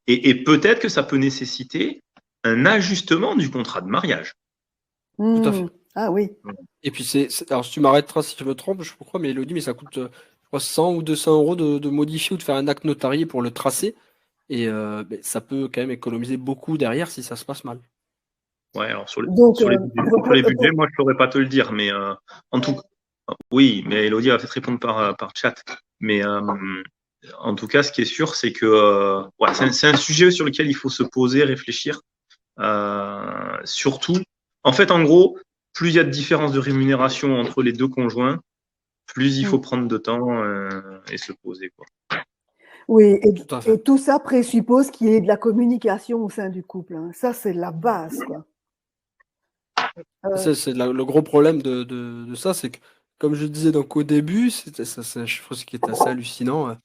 Et peut-être que ça peut nécessiter un ajustement du contrat de mariage. Tout à fait. Ah oui. Et puis, alors, si tu m'arrêteras si je me trompe, je crois, mais Elodie, mais ça coûte, je crois, 100 ou 200 euros de modifier ou de faire un acte notarié pour le tracer. Et ça peut quand même économiser beaucoup derrière si ça se passe mal. Ouais, alors sur les budgets, moi, je ne saurais pas te le dire, mais en tout cas, oui, mais Elodie va peut-être répondre par chat. Mais en tout cas, ce qui est sûr, c'est que ouais, c'est un sujet sur lequel il faut se poser, réfléchir. Surtout, en fait, en gros, plus il y a de différence de rémunération entre les deux conjoints, plus il faut prendre de temps et se poser, quoi. Oui, Tout à fait. et tout ça présuppose qu'il y ait de la communication au sein du couple. Hein. Ça, c'est la base, quoi. C'est le gros problème de ça, c'est que, comme je disais donc au début, c'est un chiffre qui est assez hallucinant,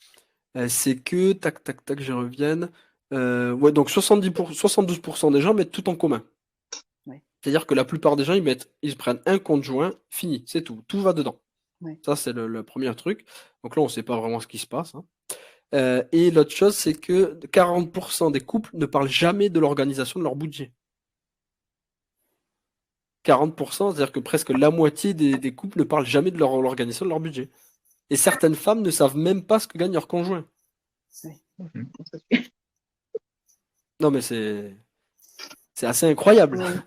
c'est que, tac, tac, tac, je revienne, ouais, donc 72% des gens mettent tout en commun. Ouais. C'est-à-dire que la plupart des gens, ils prennent un conjoint, fini, c'est tout, tout va dedans. Ouais. Ça, c'est le premier truc. Donc là, on ne sait pas vraiment ce qui se passe. Hein. Et l'autre chose, c'est que 40% des couples ne parlent jamais de l'organisation de leur budget. 40%, c'est-à-dire que presque la moitié des couples ne parlent jamais de l'organisation de leur budget. Et certaines femmes ne savent même pas ce que gagne leur conjoint. Non, mais c'est assez incroyable. Ouais.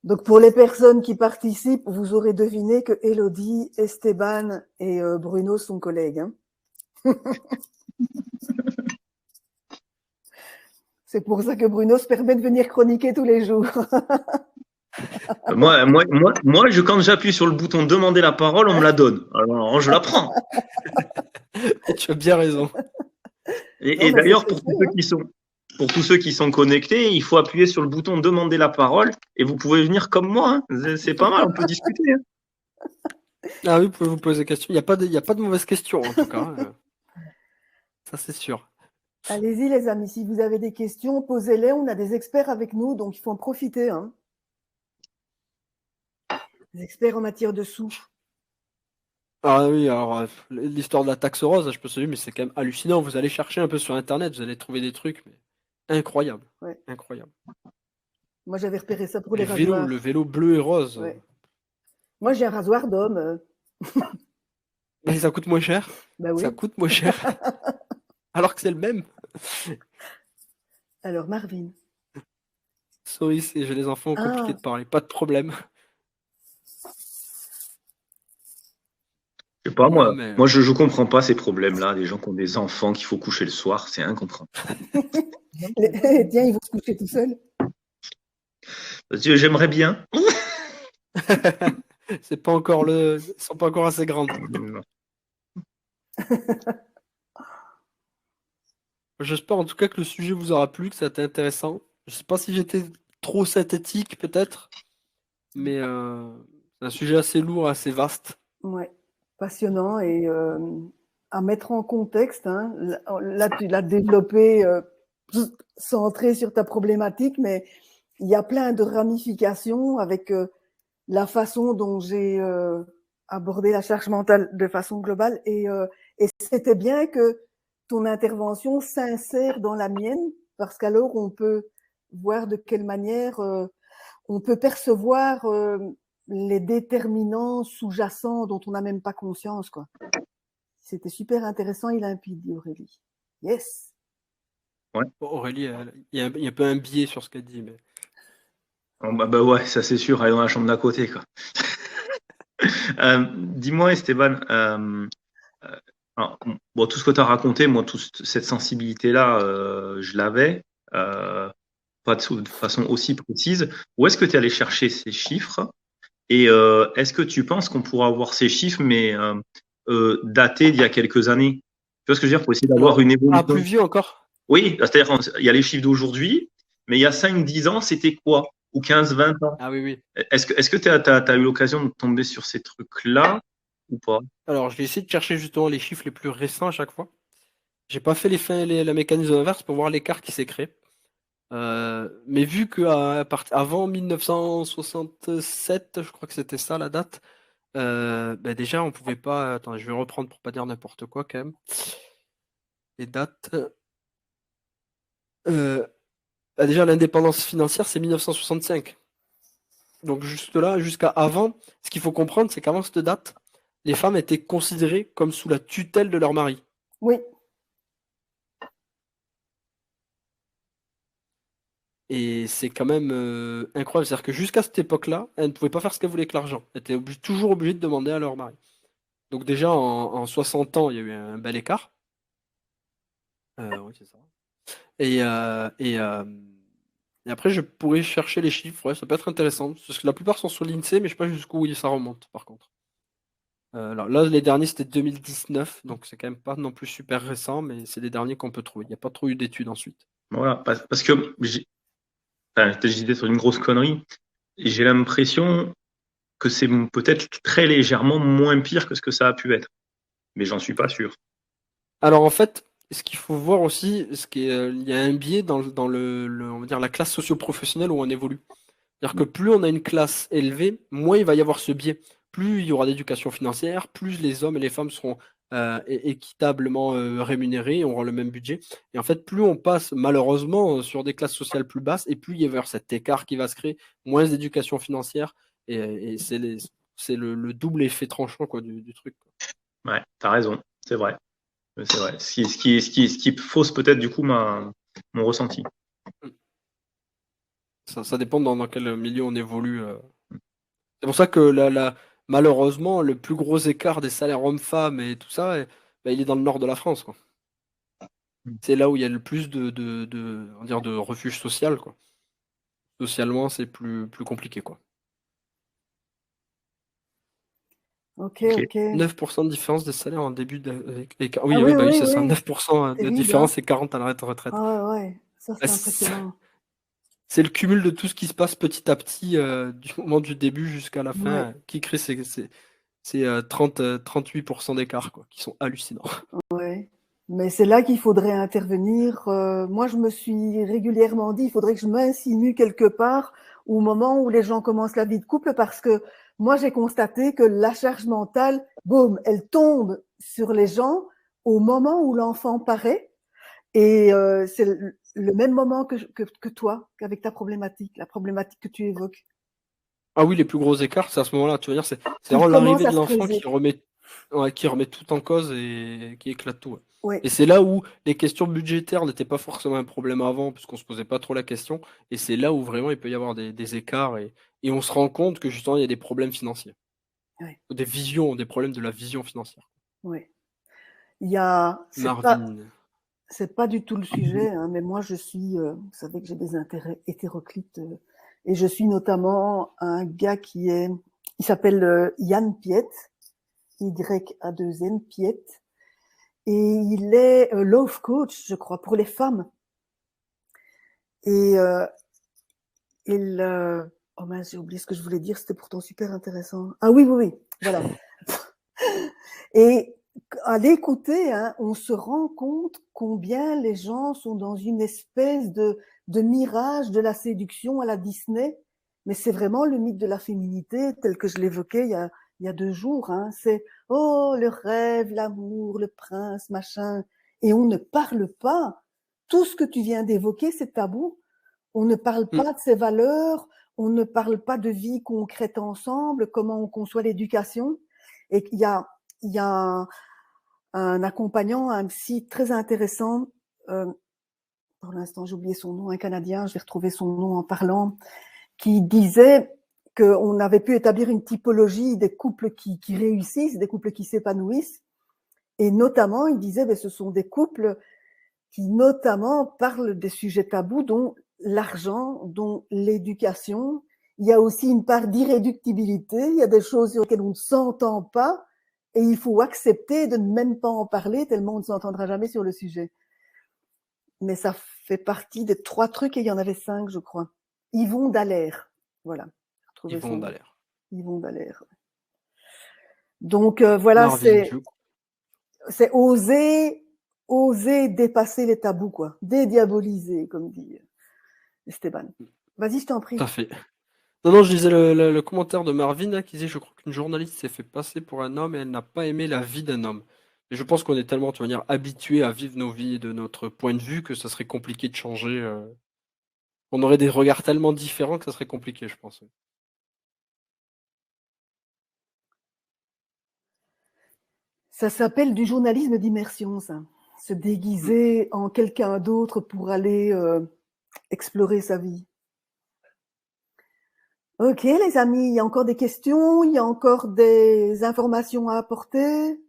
Donc, pour les personnes qui participent, vous aurez deviné que Elodie, Esteban et Bruno sont collègues. Hein. C'est pour ça que Bruno se permet de venir chroniquer tous les jours. Quand j'appuie sur le bouton demander la parole, on me la donne. Alors, je la prends. Tu as bien raison. Et d'ailleurs, pour tous ceux qui sont connectés, il faut appuyer sur le bouton demander la parole et vous pouvez venir comme moi. Hein. C'est pas mal, on peut discuter. Hein. Ah oui, vous pouvez vous poser des questions. Il n'y a pas de mauvaises questions, en tout cas. Ça, c'est sûr. Allez-y, les amis, si vous avez des questions, posez-les. On a des experts avec nous, donc il faut en profiter. Hein. Des experts en matière de sous. Ah oui, alors l'histoire de la taxe rose, je peux se dire, mais c'est quand même hallucinant. Vous allez chercher un peu sur Internet, vous allez trouver des trucs, mais incroyables. Ouais. Incroyable. Moi, j'avais repéré ça pour les rasoirs. Le vélo bleu et rose. Ouais. Moi, j'ai un rasoir d'homme. Mais ça coûte moins cher. Bah oui. Ça coûte moins cher. Alors que c'est le même. Alors, Marvin. Sorry, j'ai les enfants compliqués de parler. Pas de problème. Je sais pas, moi, je comprends pas ces problèmes-là. Les gens qui ont des enfants qu'il faut coucher le soir, c'est incompréhensible. Tiens, ils vont se coucher tout seuls. J'aimerais bien. C'est pas encore ils sont pas encore assez grandes. J'espère en tout cas que le sujet vous aura plu, que ça a été intéressant. Je sais pas si j'étais trop synthétique peut-être, mais c'est un sujet assez lourd, assez vaste. Ouais, passionnant et à mettre en contexte. Hein. Là, tu l'as développé centré sur ta problématique, mais il y a plein de ramifications avec la façon dont j'ai abordé la charge mentale de façon globale. Et c'était bien que ton intervention s'insère dans la mienne, parce qu'alors on peut voir de quelle manière on peut percevoir les déterminants sous-jacents dont on n'a même pas conscience, quoi. C'était super intéressant et limpide, dit Aurélie. Yes. Ouais. Bon, Aurélie, il y a un peu un biais sur ce qu'elle dit, mais. Bah ouais, ça c'est sûr, elle est dans la chambre d'à côté, quoi. Dis-moi, Esteban, alors, bon, tout ce que tu as raconté, moi, toute cette sensibilité-là, je l'avais, pas de façon aussi précise. Où est-ce que tu es allé chercher ces chiffres? Et est-ce que tu penses qu'on pourra avoir ces chiffres, mais datés d'il y a quelques années? Tu vois ce que je veux dire, pour essayer d'avoir une évolution? Ah, plus vieux encore? Oui, c'est-à-dire il y a les chiffres d'aujourd'hui, mais il y a 5-10 ans, c'était quoi? Ou 15-20 ans? Ah oui, oui. Est-ce que tu as eu l'occasion de tomber sur ces trucs-là ou pas? Alors, je vais essayer de chercher justement les chiffres les plus récents à chaque fois. J'ai pas fait la mécanisme inverse pour voir l'écart qui s'est créé. Mais vu que avant 1967, je crois que c'était ça la date, bah déjà on pouvait pas. Attends, je vais reprendre pour pas dire n'importe quoi quand même. Les dates. Bah déjà l'indépendance financière c'est 1965. Donc juste là, jusqu'à avant, ce qu'il faut comprendre, c'est qu'avant cette date, les femmes étaient considérées comme sous la tutelle de leur mari. Oui. Et c'est quand même incroyable. C'est-à-dire que jusqu'à cette époque-là, elles ne pouvaient pas faire ce qu'elles voulaient avec l'argent. Elles étaient toujours obligées de demander à leur mari. Donc déjà, en 60 ans, il y a eu un bel écart. Oui, c'est ça. Et, et après, je pourrais chercher les chiffres, ouais, ça peut être intéressant. Parce que la plupart sont sur l'INSEE, mais je sais pas jusqu'où ça remonte, par contre. Alors là, les derniers, c'était 2019, donc c'est quand même pas non plus super récent, mais c'est les derniers qu'on peut trouver. Il n'y a pas trop eu d'études ensuite. Voilà, parce que peut-être j'ai dit sur une grosse connerie. J'ai l'impression que c'est peut-être très légèrement moins pire que ce que ça a pu être. Mais j'en suis pas sûr. Alors en fait, ce qu'il faut voir aussi, il y a un biais dans on va dire la classe socio-professionnelle où on évolue. C'est-à-dire que plus on a une classe élevée, moins il va y avoir ce biais. Plus il y aura d'éducation financière, plus les hommes et les femmes seront équitablement rémunérés, auront le même budget. Et en fait, plus on passe malheureusement sur des classes sociales plus basses, et plus il va y avoir cet écart qui va se créer, moins d'éducation financière, et c'est le double effet tranchant quoi, du truc. Ouais, t'as raison, c'est vrai. C'est vrai. Ce qui fausse peut-être du coup mon ressenti. Ça dépend dans quel milieu on évolue. C'est pour ça que malheureusement, le plus gros écart des salaires hommes-femmes et tout ça, bah, il est dans le nord de la France, quoi. C'est là où il y a le plus on va dire de refuge social, quoi. Socialement, c'est plus compliqué, quoi. Ok, Ok. ok. 9% de différence des salaires en début de. Ah Oui, oui, bah oui, oui, c'est ça. oui. 9% de Terrible, hein? différence et 40 à la retraite. Ah ouais, ouais. Ça, Bah, c'est impressionnant. c'est le cumul de tout ce qui se passe petit à petit, du moment du début jusqu'à la fin, Ouais, qui crée ces 38% d'écart, quoi, qui sont hallucinants. ouais. Mais c'est là qu'il faudrait intervenir. Moi, je me suis régulièrement dit, il faudrait que je m'insinue quelque part au moment où les gens commencent la vie de couple, parce que moi, j'ai constaté que la charge mentale, boum, elle tombe sur les gens au moment où l'enfant paraît. Et c'est le même moment que toi, qu'avec ta problématique, la problématique que tu évoques, Ah oui, les plus gros écarts, c'est à ce moment-là, tu veux dire, c'est qui vraiment commence l'arrivée à de se l'enfant creuser. qui remet tout en cause et qui éclate tout. Ouais. Oui, Et c'est là où les questions budgétaires n'étaient pas forcément un problème avant, puisqu'on se posait pas trop la question. Et c'est là où vraiment il peut y avoir des écarts et on se rend compte que justement il y a des problèmes financiers, oui, des problèmes de la vision financière. oui. Il y a, Marvin. c'est pas du tout le sujet, hein, mais moi je suis, vous savez que j'ai des intérêts hétéroclites, et je suis notamment un gars il s'appelle Yann Piet, Y-A-2-N Piet, et il est love coach, je crois, pour les femmes. Et oh mince, j'ai oublié ce que je voulais dire, c'était pourtant super intéressant. Ah oui, oui, oui, voilà. Et à l'écouter, hein, on se rend compte combien les gens sont dans une espèce de mirage de la séduction à la Disney. Mais c'est vraiment le mythe de la féminité tel que je l'évoquais il y a 2 jours. Hein. C'est oh, le rêve, l'amour, le prince, machin. Et on ne parle pas. Tout ce que tu viens d'évoquer, c'est tabou. On ne parle Hmm. pas de ses valeurs, on ne parle pas de vie concrète ensemble, comment on conçoit l'éducation. Et il y a un accompagnant, un psy très intéressant, pour l'instant j'ai oublié son nom, un Canadien, je vais retrouver son nom en parlant, qui disait qu'on avait pu établir une typologie des couples qui réussissent, des couples qui s'épanouissent. Et notamment, il disait, ben, ce sont des couples qui notamment parlent des sujets tabous, dont l'argent, dont l'éducation. Il y a aussi une part d'irréductibilité, il y a des choses sur lesquelles on ne s'entend pas, et il faut accepter de ne même pas en parler, tellement on ne s'entendra jamais sur le sujet. Mais ça fait partie des 3 trucs, et il y en avait 5, je crois. Yvon Dallaire, voilà. Yvon Dallaire. Yvon Dallaire. Donc voilà, Marvin, c'est oser dépasser les tabous, quoi. Dédiaboliser, comme dit Esteban. Vas-y, je t'en tout prie. à fait. Non, je lisais le commentaire de Marvin là, qui disait, je crois qu'une journaliste s'est fait passer pour un homme et elle n'a pas aimé la vie d'un homme. Et je pense qu'on est tellement, tu vas dire, habitués à vivre nos vies de notre point de vue que ça serait compliqué de changer. On aurait des regards tellement différents que ça serait compliqué, je pense. Ça s'appelle du journalisme d'immersion, ça. Se Mm. déguiser en quelqu'un d'autre pour aller explorer sa vie. Ok, les amis, il y a encore des questions, il y a encore des informations à apporter.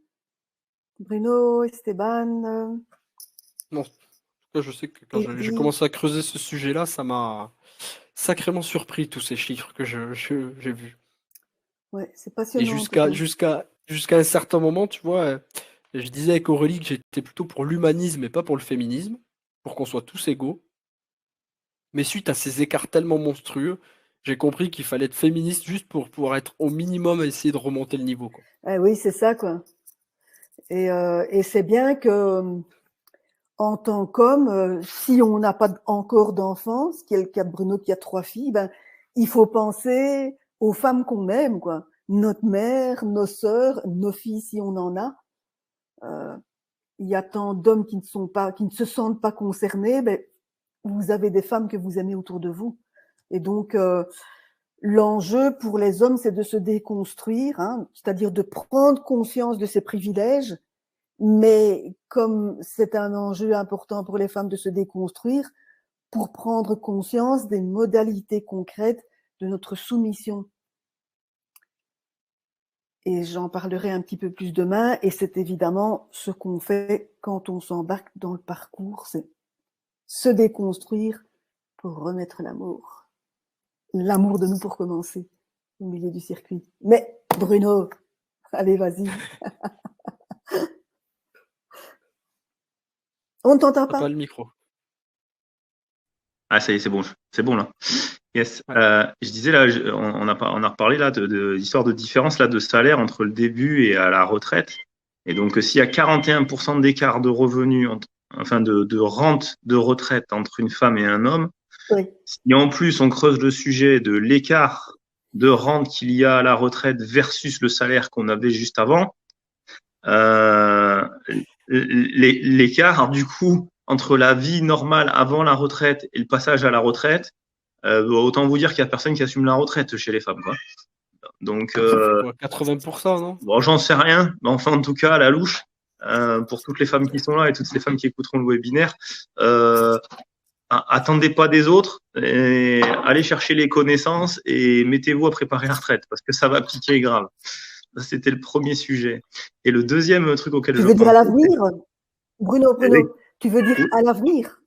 Bruno, Esteban. Non. En tout cas, je sais que quand Et, j'ai et- commencé à creuser ce sujet-là, ça m'a sacrément surpris, tous ces chiffres que j'ai vus. ouais, c'est Et passionnant en tout cas. jusqu'à un certain moment, tu vois, je disais avec Aurélie que j'étais plutôt pour l'humanisme et pas pour le féminisme, pour qu'on soit tous égaux. Mais suite à ces écarts tellement monstrueux, j'ai compris qu'il fallait être féministe juste pour pouvoir être au minimum à essayer de remonter le niveau, quoi. Ah oui, c'est ça, quoi. Et c'est bien que, en tant qu'homme, si on n'a pas encore d'enfants, ce qui est le cas de Bruno qui a 3 filles, ben, il faut penser aux femmes qu'on aime, quoi. Notre mère, nos sœurs, nos filles, si on en a. Euh, il y a tant d'hommes qui ne se sentent pas concernés, ben, vous avez des femmes que vous aimez autour de vous. Et donc, l'enjeu pour les hommes, c'est de se déconstruire, hein, c'est-à-dire de prendre conscience de ses privilèges, mais comme c'est un enjeu important pour les femmes de se déconstruire, pour prendre conscience des modalités concrètes de notre soumission. Et j'en parlerai un petit peu plus demain, et c'est évidemment ce qu'on fait quand on s'embarque dans le parcours, c'est se déconstruire pour remettre l'amour. L'amour de nous pour commencer, au milieu du circuit. Mais Bruno, allez, vas-y. On ne t'entend T'as pas pas. le micro. Ah, ça y est, c'est bon là. Yes. Ouais. Je disais là, on a reparlé là de l'histoire de différence là de salaire entre le début et à la retraite. Et donc, s'il y a 41% d'écart de revenus, enfin de rente de retraite entre une femme et un homme, Oui. si en plus on creuse le sujet de l'écart de rente qu'il y a à la retraite versus le salaire qu'on avait juste avant, l'écart du coup entre la vie normale avant la retraite et le passage à la retraite, autant vous dire qu'il y a personne qui assume la retraite chez les femmes, quoi. Donc, Ça fait quoi, 80%, non? bon, j'en sais rien, mais enfin, en tout cas, à la louche, pour toutes les femmes qui sont là et toutes les femmes qui écouteront le webinaire, attendez pas des autres, et allez chercher les connaissances et mettez-vous à préparer la retraite parce que ça va piquer grave. C'était le premier sujet. Et le deuxième truc auquel Tu je veux dire à pensais, l'avenir, Bruno, oui, tu veux dire à l'avenir,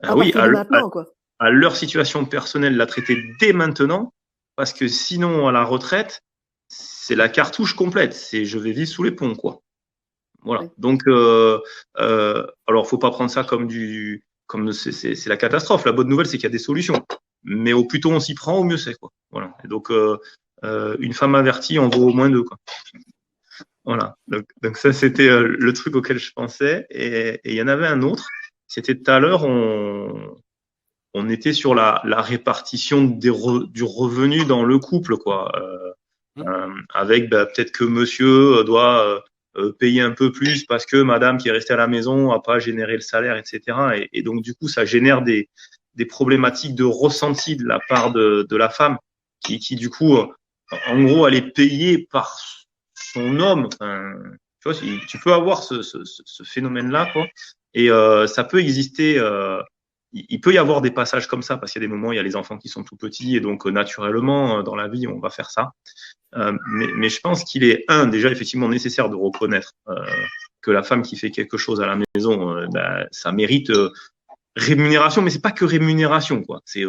à oui, partir de maintenant, quoi. à leur situation personnelle, la traiter dès maintenant, parce que sinon, à la retraite, c'est la cartouche complète. C'est je vais vivre sous les ponts, quoi. Voilà. Oui. Donc, alors, faut pas prendre ça comme c'est la catastrophe. La bonne nouvelle, c'est qu'il y a des solutions. Mais au plus tôt on s'y prend, au mieux c'est, quoi. Voilà. Et donc, une femme avertie en vaut au moins deux, quoi. Voilà. Donc ça, c'était le truc auquel je pensais. Et il y en avait un autre. C'était tout à l'heure, on était sur la répartition du revenu dans le couple, quoi. Avec peut-être que monsieur doit payer un peu plus parce que madame qui est restée à la maison n'a pas généré le salaire, etc. Et donc, du coup, ça génère des problématiques de ressenti de la part de la femme qui du coup, en gros, elle est payée par son homme. Enfin, tu vois, tu peux avoir ce phénomène-là, quoi. Et ça peut exister. Il peut y avoir des passages comme ça parce qu'il y a des moments, il y a les enfants qui sont tout petits et donc naturellement, dans la vie, on va faire ça. Mais je pense qu'il est, déjà effectivement nécessaire de reconnaître que la femme qui fait quelque chose à la maison, ça mérite rémunération, mais c'est pas que rémunération, quoi. C'est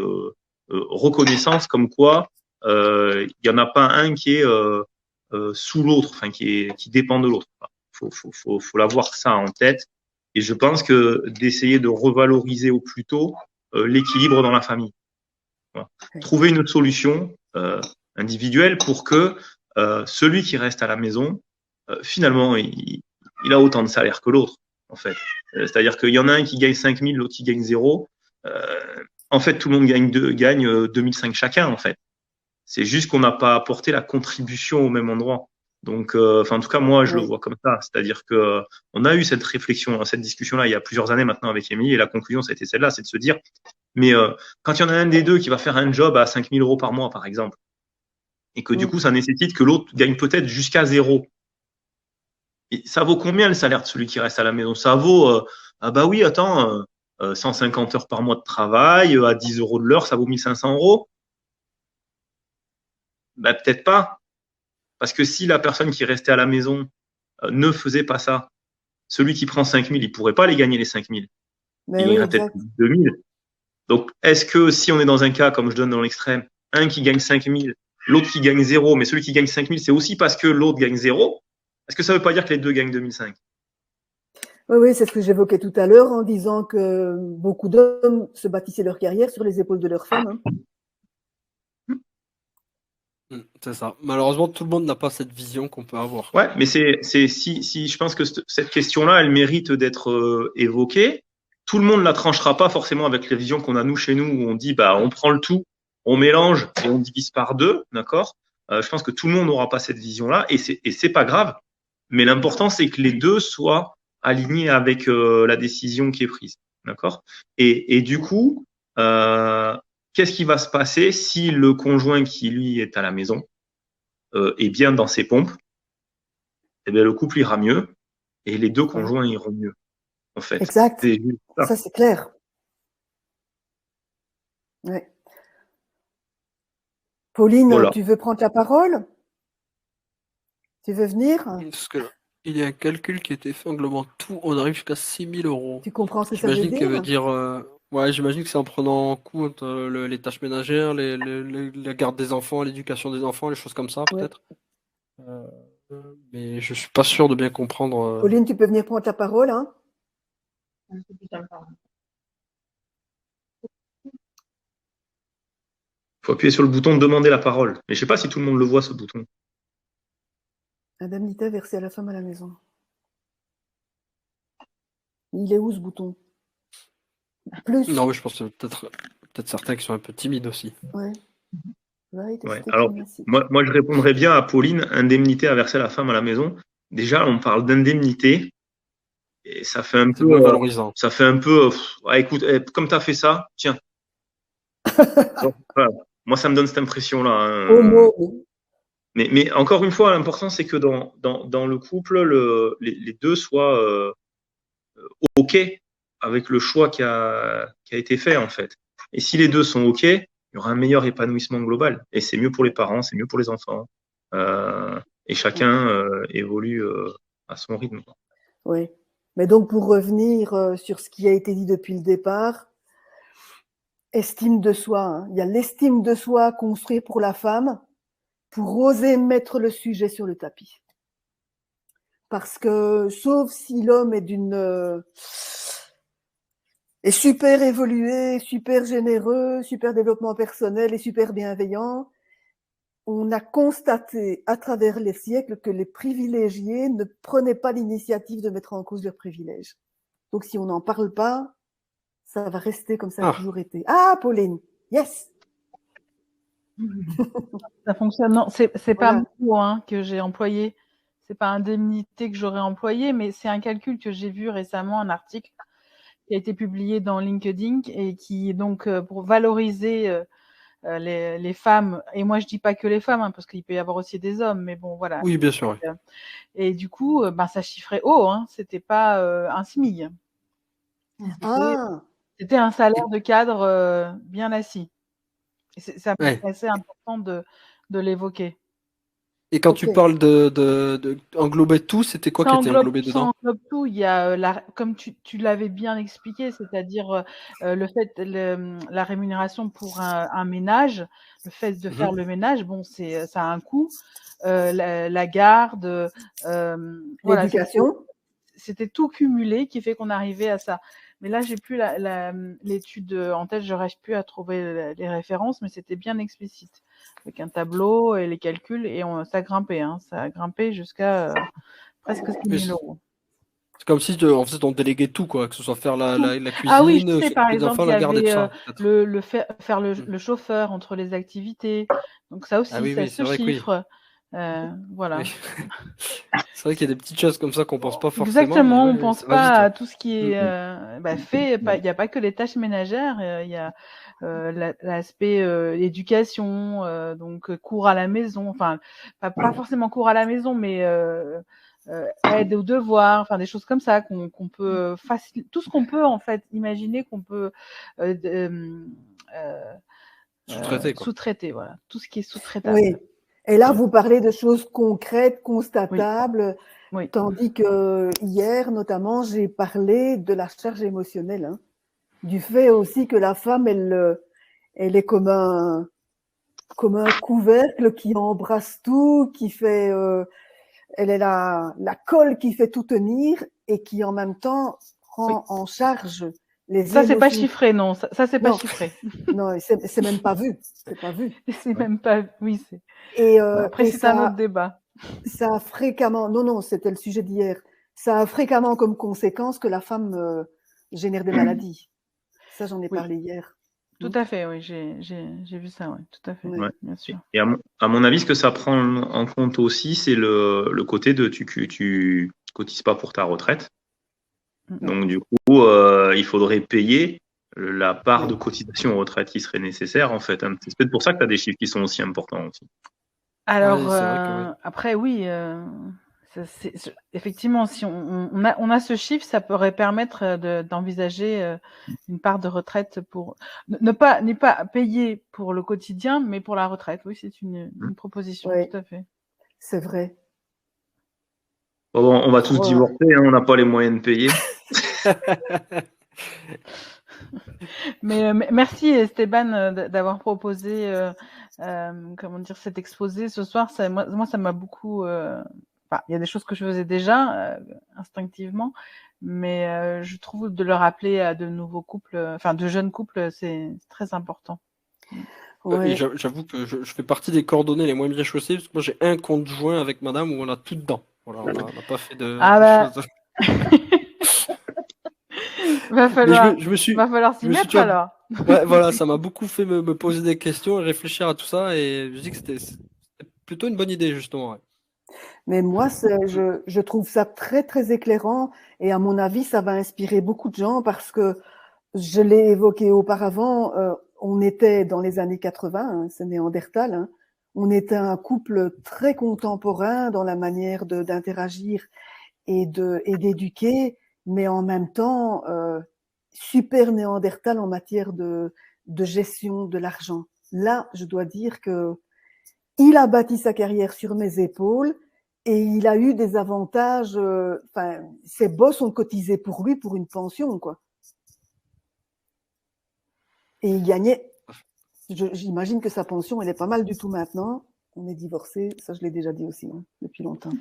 reconnaissance comme quoi il y en a pas un qui est sous l'autre, enfin qui dépend de l'autre. Faut l'avoir ça en tête. Et je pense que d'essayer de revaloriser au plus tôt l'équilibre dans la famille. Voilà. Oui. Trouver une solution individuelle pour que celui qui reste à la maison, finalement, il a autant de salaire que l'autre, en fait. C'est-à-dire qu'il y en a un qui gagne 5 000, l'autre qui gagne 0. En fait, tout le monde gagne 2005 chacun, en fait. C'est juste qu'on n'a pas apporté la contribution au même endroit. Donc, en tout cas, moi, je le vois comme ça. C'est-à-dire que on a eu cette réflexion, cette discussion-là il y a plusieurs années maintenant avec Émilie, et la conclusion, ça a été celle-là, c'est de se dire, mais quand il y en a un des deux qui va faire un job à 5 000 € par mois, par exemple, et que du coup, ça nécessite que l'autre gagne peut-être jusqu'à 0. Et ça vaut combien le salaire de celui qui reste à la maison? Ça vaut, ah bah oui, attends, 150 heures par mois de travail, à 10 € de l'heure, ça vaut 1500 €. Bah, peut-être pas. Parce que si la personne qui restait à la maison ne faisait pas ça, celui qui prend 5 000, il pourrait pas les gagner les 5 000. Mais il oui, gagnera peut-être exact. 2000. Donc, est-ce que si on est dans un cas, comme je donne dans l'extrême, un qui gagne 5000, l'autre qui gagne 0, mais celui qui gagne 5000, c'est aussi parce que l'autre gagne 0, est-ce que ça ne veut pas dire que les deux gagnent 2005? Oui, oui, c'est ce que j'évoquais tout à l'heure en disant que beaucoup d'hommes se bâtissaient leur carrière sur les épaules de leurs femmes. Hein. C'est ça. Malheureusement, tout le monde n'a pas cette vision qu'on peut avoir. Ouais, mais si je pense que cette question-là, elle mérite d'être évoquée. Tout le monde ne la tranchera pas forcément avec la vision qu'on a nous chez nous, où on dit bah on prend le tout, on mélange et on divise par deux, d'accord? Je pense que tout le monde n'aura pas cette vision-là et c'est pas grave. Mais l'important c'est que les deux soient alignés avec la décision qui est prise, d'accord? Et du coup, qu'est-ce qui va se passer si le conjoint qui lui est à la maison est bien dans ses pompes? Eh bien, le couple ira mieux et les deux conjoints iront mieux, en fait. Exact. C'est juste ça. Ça, c'est clair. Ouais. Pauline, Voilà. tu veux prendre la parole? Tu veux venir? Parce que là, il y a un calcul qui a été fait englobant tout, on arrive jusqu'à 6 000 euros. Tu comprends ce que ça veut J'imagine qu'elle veut dire? dire. Ouais, j'imagine que c'est en prenant en compte les tâches ménagères, la garde des enfants, l'éducation des enfants, les choses comme ça, Ouais. peut-être. Mais je suis pas sûr de bien comprendre. Pauline, tu peux venir prendre la parole, hein? Il faut appuyer sur le bouton demander la parole. Mais je sais pas si tout le monde le voit, ce bouton. Indemnité versée à la femme à la maison. Il est où ce bouton? Plus. Non, mais je pense que peut-être certains qui sont un peu timides aussi. Ouais. Ouais. Alors, moi, je répondrais bien à Pauline, indemnité à verser à la femme à la maison. Déjà, on parle d'indemnité et ça fait un C'est peu, moins valorisant. ça fait un peu, ouais, écoute, comme tu as fait ça, tiens. Donc, voilà. Moi, ça me donne cette impression-là. Hein. Homo. Mais encore une fois, l'important, c'est que dans le couple, les deux soient OK avec le choix qui a été fait, en fait. Et si les deux sont OK, il y aura un meilleur épanouissement global. Et c'est mieux pour les parents, c'est mieux pour les enfants. Et chacun évolue à son rythme. Oui. Mais donc, pour revenir sur ce qui a été dit depuis le départ, estime de soi. Hein. Il y a l'estime de soi construite pour la femme pour oser mettre le sujet sur le tapis. Parce que, sauf si l'homme est super évolué, super généreux, super développement personnel et super bienveillant, on a constaté à travers les siècles que les privilégiés ne prenaient pas l'initiative de mettre en cause leurs privilèges. Donc, si on n'en parle pas, ça va rester comme ça a toujours été. Ah, Pauline, yes. Ça fonctionne. Non, c'est pas un mot hein, que j'ai employé. C'est pas indemnité que j'aurais employé, mais c'est un calcul que j'ai vu récemment, un article qui a été publié dans LinkedIn et qui est donc pour valoriser les femmes. Et moi, je dis pas que les femmes, hein, parce qu'il peut y avoir aussi des hommes, mais bon, voilà. Oui, bien sûr. Oui. Et du coup, ça chiffrait haut. Hein, c'était pas un SMIC. C'était un salaire de cadre bien assis. Ça me paraissait important de l'évoquer. Et quand tu parles d'englober tout, c'était quoi qui était englobé dedans? Ça englobe tout. Il y a, comme tu l'avais bien expliqué, c'est-à-dire le fait, la rémunération pour un ménage, le fait de faire le ménage, bon, ça a un coût. La garde, l'éducation. Voilà, c'était tout cumulé qui fait qu'on arrivait à ça. Mais là, j'ai plus l'étude en tête, je n'arrive plus à trouver les références, mais c'était bien explicite, avec un tableau et les calculs, et ça grimpait, hein, ça a grimpé jusqu'à presque 6 000 euros. C'est comme si en fait on déléguait tout, quoi, que ce soit faire la cuisine, ah oui, je sais, par exemple, enfants, il y la garde et tout ça. faire le chauffeur entre les activités, donc ça aussi, ça se chiffre. Voilà. Oui. C'est vrai qu'il y a des petites choses comme ça qu'on pense pas forcément. Exactement, on pense pas à tout ce qui est fait. Il n'y a pas que les tâches ménagères, il y a l'aspect éducation, donc cours à la maison, enfin pas forcément cours à la maison, mais aide aux devoirs, enfin des choses comme ça qu'on peut tout ce qu'on peut en fait imaginer qu'on peut sous-traiter, voilà, tout ce qui est sous-traitable. Oui. Et là, vous parlez de choses concrètes, constatables, oui. Tandis que hier, notamment, j'ai parlé de la charge émotionnelle. Hein. du fait aussi que la femme, elle est comme un couvercle qui embrasse tout, qui fait, elle est la colle qui fait tout tenir et qui en même temps prend en charge les Ça, c'est pas émotions. chiffré, non. Ça c'est pas Non. chiffré. Non, c'est même pas vu. C'est pas vu. C'est même pas. Oui, c'est. Et, Après, et c'est un autre débat. ça a fréquemment, non, c'était le sujet d'hier. Ça a fréquemment comme conséquence que la femme génère des maladies. Ça, j'en ai Oui. parlé hier. Tout à fait, oui, j'ai vu ça, oui, tout à fait, Ouais. bien sûr. Et à mon avis, ce que ça prend en compte aussi, c'est le côté de tu cotises pas pour ta retraite. Donc, du coup, il faudrait payer la part de cotisation aux retraites qui serait nécessaire, en fait. C'est peut-être pour ça que tu as des chiffres qui sont aussi importants aussi. Alors, Ouais, c'est vrai que oui. après, oui, effectivement, si on a ce chiffre, ça pourrait permettre d'envisager une part de retraite pour ne pas payer pour le quotidien, mais pour la retraite. Oui, c'est une proposition, Ouais. tout à fait. C'est vrai. Bon, on va tous divorcer, hein, on n'a pas les moyens de payer. Mais merci Esteban d'avoir proposé comment dire cet exposé ce soir. Moi ça m'a beaucoup. Enfin, il y a des choses que je faisais déjà instinctivement, mais je trouve de le rappeler à de nouveaux couples, enfin de jeunes couples, c'est très important. Ouais. Et j'avoue que je fais partie des coordonnées les moins bien chaussées, parce que moi j'ai un compte joint avec madame où on a tout dedans. Voilà, on n'a pas fait de choses. Va falloir s'y je me suis mettre alors. Ouais, voilà, ça m'a beaucoup fait me poser des questions et réfléchir à tout ça, et je dis que c'était plutôt une bonne idée, justement. Ouais. Mais moi, je trouve ça très, très éclairant et à mon avis, ça va inspirer beaucoup de gens parce que je l'ai évoqué auparavant, on était dans les années 80, hein, c'est Néandertal, hein, on était un couple très contemporain dans la manière d'interagir et d'éduquer, mais en même temps super Néandertal en matière de gestion de l'argent. Là, je dois dire que il a bâti sa carrière sur mes épaules et il a eu des avantages. Enfin, ses boss ont cotisé pour lui pour une pension, quoi. Et il gagnait. J'imagine que sa pension, elle est pas mal du tout maintenant. On est divorcés, ça je l'ai déjà dit aussi, hein, depuis longtemps.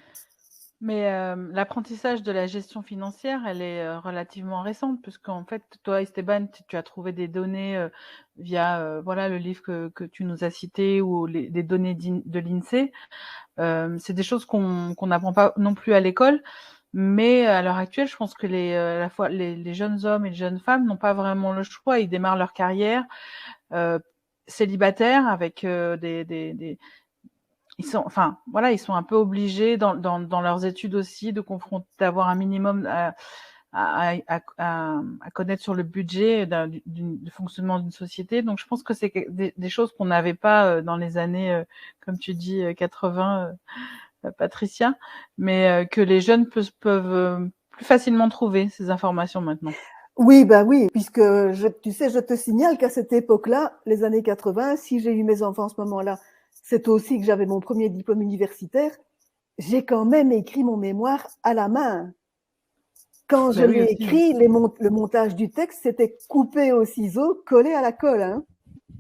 Mais l'apprentissage de la gestion financière, elle est relativement récente, puisqu'en fait, toi, Esteban, tu as trouvé des données via voilà, le livre que tu nous as cité ou des données de l'INSEE. C'est des choses qu'on n'apprend pas non plus à l'école, mais à l'heure actuelle, je pense que à la fois les jeunes hommes et les jeunes femmes n'ont pas vraiment le choix. Ils démarrent leur carrière célibataires avec ils sont, enfin, voilà, ils sont un peu obligés dans leurs études aussi d'avoir un minimum à connaître sur le budget du fonctionnement d'une société. Donc, je pense que c'est des choses qu'on n'avait pas dans les années, comme tu dis, 80, Patricia, mais que les jeunes peuvent plus facilement trouver ces informations maintenant. Oui, ben oui, puisque tu sais, je te signale qu'à cette époque-là, les années 80, si j'ai eu mes enfants à ce moment-là, c'est aussi que j'avais mon premier diplôme universitaire, j'ai quand même écrit mon mémoire à la main. Quand je l'ai écrit, le montage du texte, c'était coupé au ciseau, collé à la colle. Hein.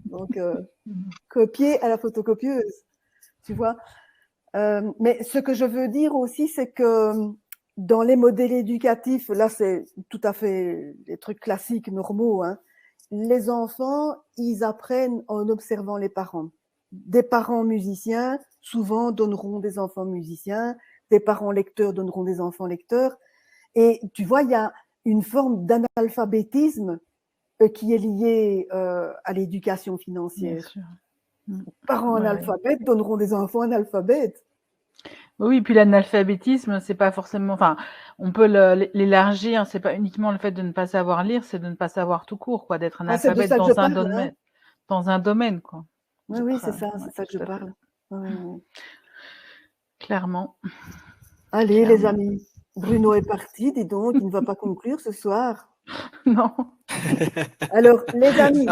Donc, copié à la photocopieuse, tu vois. Mais ce que je veux dire aussi, c'est que dans les modèles éducatifs, là, c'est tout à fait des trucs classiques, normaux. Hein. Les enfants, ils apprennent en observant les parents. Des parents musiciens, souvent, donneront des enfants musiciens. Des parents lecteurs donneront des enfants lecteurs. Et tu vois, il y a une forme d'analphabétisme qui est liée à l'éducation financière. Bien sûr. Parents analphabètes donneront des enfants analphabètes. Oui, puis l'analphabétisme, c'est pas forcément. Enfin, on peut l'élargir. C'est pas uniquement le fait de ne pas savoir lire, c'est de ne pas savoir tout court, quoi, d'être analphabète dans un domaine, dans un domaine, quoi. Oui, c'est ça, c'est ça que je parle. Clairement. Allez, les amis, Bruno est parti, dis donc, il ne va pas conclure ce soir. Non. Alors, les amis,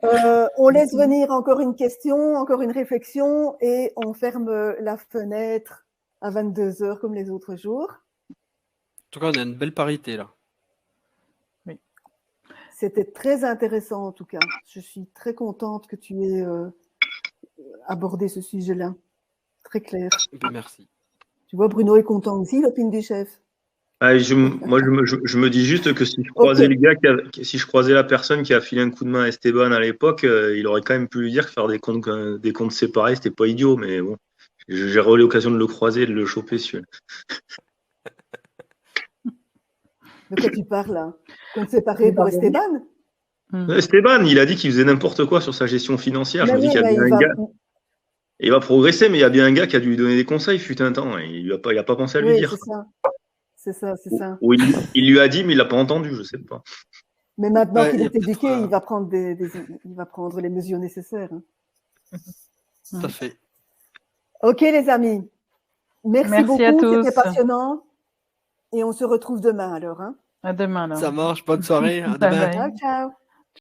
on laisse venir encore une question, encore une réflexion et on ferme la fenêtre à 22h comme les autres jours. En tout cas, on a une belle parité là. Oui. C'était très intéressant en tout cas. Je suis très contente que tu aies abordé ce sujet-là. Très clair. Merci. Tu vois, Bruno est content aussi, l'opinion du chef. Moi, je me dis juste que si je croisais le gars, si je croisais la personne qui a filé un coup de main à Esteban à l'époque, il aurait quand même pu lui dire que faire des comptes séparés, c'était pas idiot, mais bon, j'aurais eu l'occasion de le croiser et de le choper celui-là. De quoi tu parles là? Compte séparé pour Esteban? Esteban, il a dit qu'il faisait n'importe quoi sur sa gestion financière. Je me dis qu'il y a bien un gars. Il va progresser, mais il y a bien un gars qui a dû lui donner des conseils, fut un temps. Et il a pas pensé à lui dire. C'est ça. Ou il lui a dit, mais il l'a pas entendu, je sais pas. Mais maintenant qu'il est éduqué, il va prendre il va prendre les mesures nécessaires. Hein. Tout à fait. Ok les amis, merci beaucoup, à tous. c'était passionnant. Et on se retrouve demain alors. Hein. À demain alors. Ça marche, bonne soirée, à demain. Ciao, ciao.